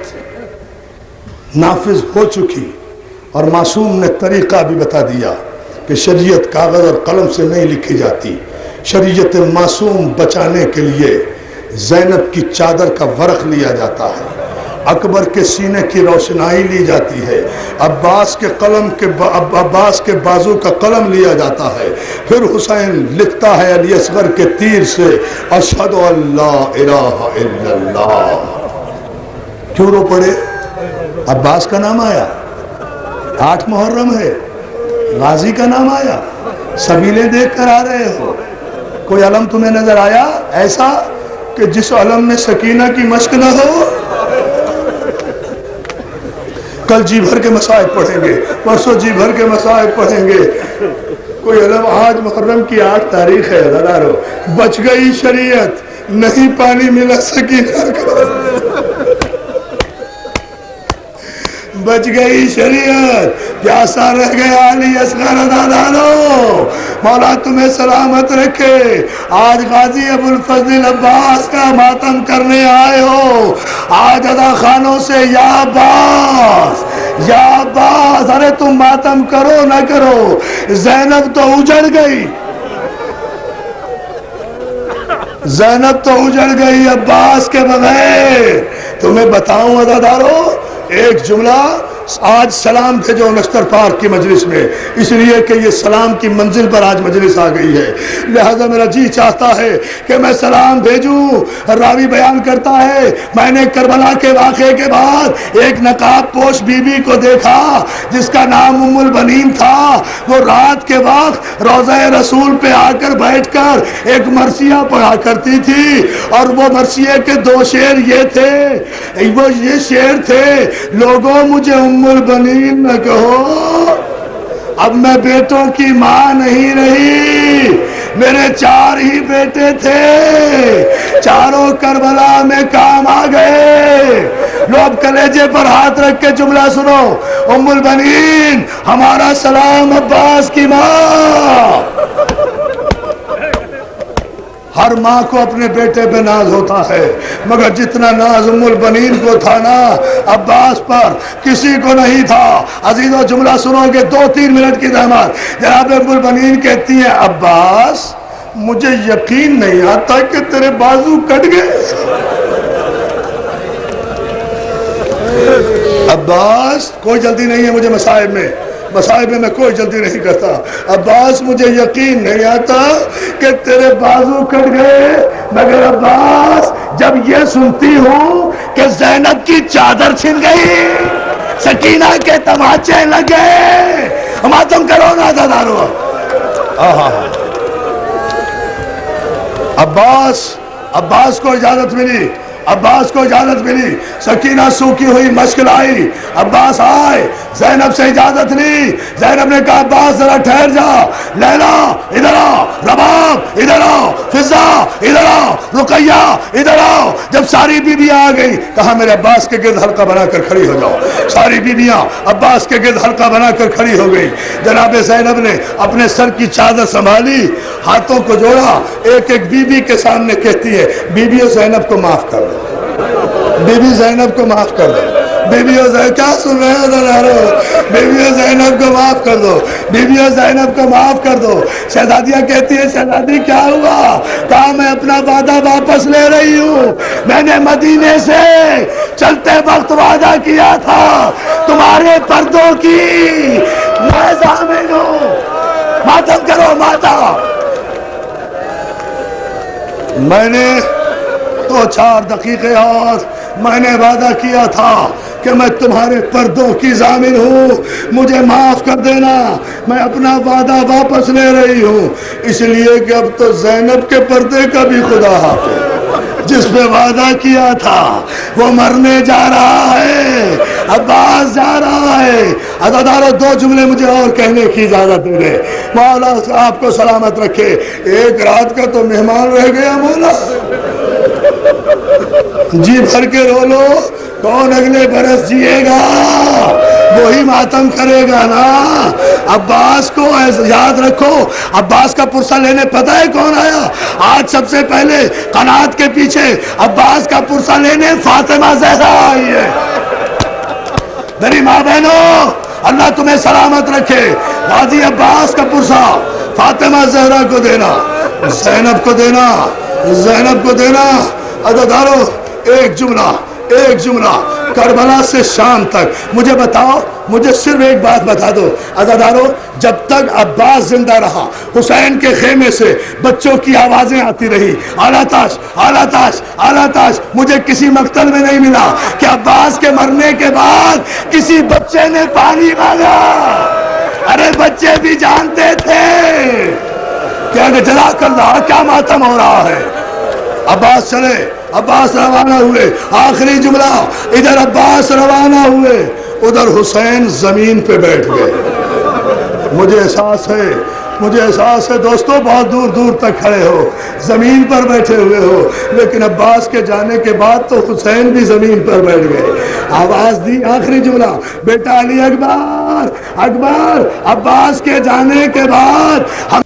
نافذ ہو چکی، اور معصوم نے طریقہ بھی بتا دیا کہ شریعت کاغذ اور قلم سے نہیں لکھی جاتی۔ شریعت معصوم بچانے کے لیے زینب کی چادر کا ورق لیا جاتا ہے، اکبر کے سینے کی روشنائی لی جاتی ہے، عباس کے بازو کا قلم لیا جاتا ہے، پھر حسین لکھتا ہے علی اصغر کے تیر سے اشہد ان لا الہ الا اللہ۔ کیوں رو پڑے؟ عباس کا نام آیا، 8 محرم ہے، غازی کا نام آیا، سبیلیں دیکھ کر آ رہے ہو، کوئی علم تمہیں نظر آیا ایسا کہ جس علم میں سکینہ کی مشق نہ ہو؟ کل جی بھر کے مصائب پڑھیں گے، پرسوں جی بھر کے مصائب پڑھیں گے، کوئی علم آج محرم کی 8 تاریخ ہے، ہزاروں بچ گئی شریعت، نہیں پانی ملا سکینہ کا، بچ گئی شریعت، پیاسا رہ گیا علی اصغر دادانو، مولا تمہیں سلامت رکھے۔ آج غازی ابو الفضل عباس کا ماتم کرنے آئے ہو، آج ادا خانوں سے یا عباس یا عباس، ارے تم ماتم کرو نہ کرو، زینب تو اجڑ گئی، زینب تو اجڑ گئی عباس کے بغیر۔ تمہیں بتاؤں عزادارو، ایک جملہ، آج سلام بھیجو نشتر پارک کی مجلس میں، اس لیے کہ یہ سلام کی منزل پر آج مجلس آ گئی ہے، لہذا میرا جی چاہتا ہے کہ میں سلام بھیجوں۔ راوی بیان کرتا ہے میں نے کربلا کے واقعے کے بعد ایک نقاب پوش بی بی کو دیکھا جس کا نام ام البنین تھا، وہ رات کے وقت روضہ رسول پہ آ کر بیٹھ کر ایک مرثیہ پڑھا کرتی تھی، اور وہ مرثیے کے 2 شعر یہ تھے، وہ یہ شعر تھے، لوگوں مجھے ام البنین نہ کہو، اب میں بیٹوں کی ماں نہیں رہی، میرے 4 ہی بیٹے تھے، چاروں کربلا میں کام آ گئے۔ لو اب کلیجے پر ہاتھ رکھ کے جملہ سنو، ام البنین ہمارا سلام عباس کی ماں۔ ہر ماں کو اپنے بیٹے پہ ناز ہوتا ہے، مگر جتنا ناز ام البنین کو تھا نا عباس پر کسی کو نہیں تھا۔ عزیزو جملہ سنو گے، 2-3 منٹ کی زحمت۔ جناب ام البنین کہتی ہیں عباس مجھے یقین نہیں آتا کہ تیرے بازو کٹ گئے، عباس کوئی جلدی نہیں ہے مجھے مصائب میں کوئی جلدی نہیں کرتا، عباس مجھے یقین نہیں آتا کہ تیرے بازو کٹ گئے، مگر عباس جب یہ سنتی ہوں کہ زینب کی چادر چھن گئی، سکینہ کے تماچے لگ گئے، ماتم کرو نا دادارو۔ عباس کو اجازت ملی، سکینہ سوکھی ہوئی مشکل آئی، عباس آئے، زینب سے اجازت لی، زینب نے کہا عباس ذرا ٹھہر جا، لیلا ادھر آؤ، رباب ادھر آؤ، فضا ادھر آؤ، رقیہ ادھر آؤ۔ جب ساری بیویاں آ گئی کہا میرے عباس کے گرد حلقہ بنا کر کھڑی ہو جاؤ، ساری بیویاں عباس کے گرد حلقہ بنا کر کھڑی ہو گئی۔ جناب زینب نے اپنے سر کی چادر سنبھالی، ہاتھوں کو جوڑا، ایک ایک بیوی کے سامنے کہتی ہے بیویوں زینب کو معاف کر دو، بیوی زینب کو معاف کر دو، بیویوں زینب کیا سن رہے ہو، بیویوں زینب کو معاف کر دو، بیویوں زینب کو معاف کر دو۔ شہزادیاں کہتی ہے شہزادی کیا ہوا؟ کہا میں اپنا وعدہ واپس لے رہی ہوں، میں نے مدینے سے چلتے وقت وعدہ کیا تھا تمہارے پردوں کی میں ضامن ہوں، ماتم کرو ماتم۔ میں نے 2-4 دقیقے اور میں نے وعدہ کیا تھا کہ میں تمہارے پردوں کی ضامن ہوں، مجھے معاف کر دینا، میں اپنا وعدہ واپس لے رہی ہوں، اس لیے کہ اب تو زینب کے پردے کا بھی خدا حافظ، جس پہ وعدہ کیا تھا وہ مرنے جا رہا ہے، عباس جا رہا ہے، عزادارو دو جملے مجھے اور کہنے کی اجازت دے دیں. مولا آپ کو سلامت رکھے. ایک رات کا تو مہمان رہ گیا مولا. جی بھر کے رو لو. کون اگلے برس جیے گا وہی ماتم کرے گا نا. عباس کو یاد رکھو. عباس کا پرسہ لینے پتہ ہے کون آیا؟ آج سب سے پہلے قناعت کے پیچھے عباس کا پرسہ لینے فاطمہ زہرا آئی ہے. میری ماں بہنوں اللہ تمہیں سلامت رکھے. غازی عباس کا پرسہ فاطمہ زہرا کو دینا, زینب کو دینا, زینب کو دینا. عزادارو ایک جملہ کربلا سے شام تک مجھے بتاؤ, مجھے صرف ایک بات بتا دو عزادارو. جب تک عباس زندہ رہا حسین کے خیمے سے بچوں کی آوازیں آتی رہی, اعلیٰ تاش, اعلیٰ تاش, اعلیٰ تاش. مجھے کسی مقتل میں نہیں ملا کہ عباس کے مرنے کے بعد کسی بچے نے پانی مانگا. ارے بچے بھی جانتے تھے کہ جزاک اللہ کیا ماتم ہو رہا ہے. عباس چلے, عباس روانہ ہوئے. آخری جملہ, ادھر عباس روانہ ہوئے, ادھر حسین زمین پہ بیٹھ گئے. مجھے احساس ہے دوستو بہت دور دور تک کھڑے ہو, زمین پر بیٹھے ہوئے ہو, لیکن عباس کے جانے کے بعد تو حسین بھی زمین پر بیٹھ گئے. آواز دی آخری جملہ, بیٹا علی اکبر, اکبر. عباس کے جانے کے بعد ہم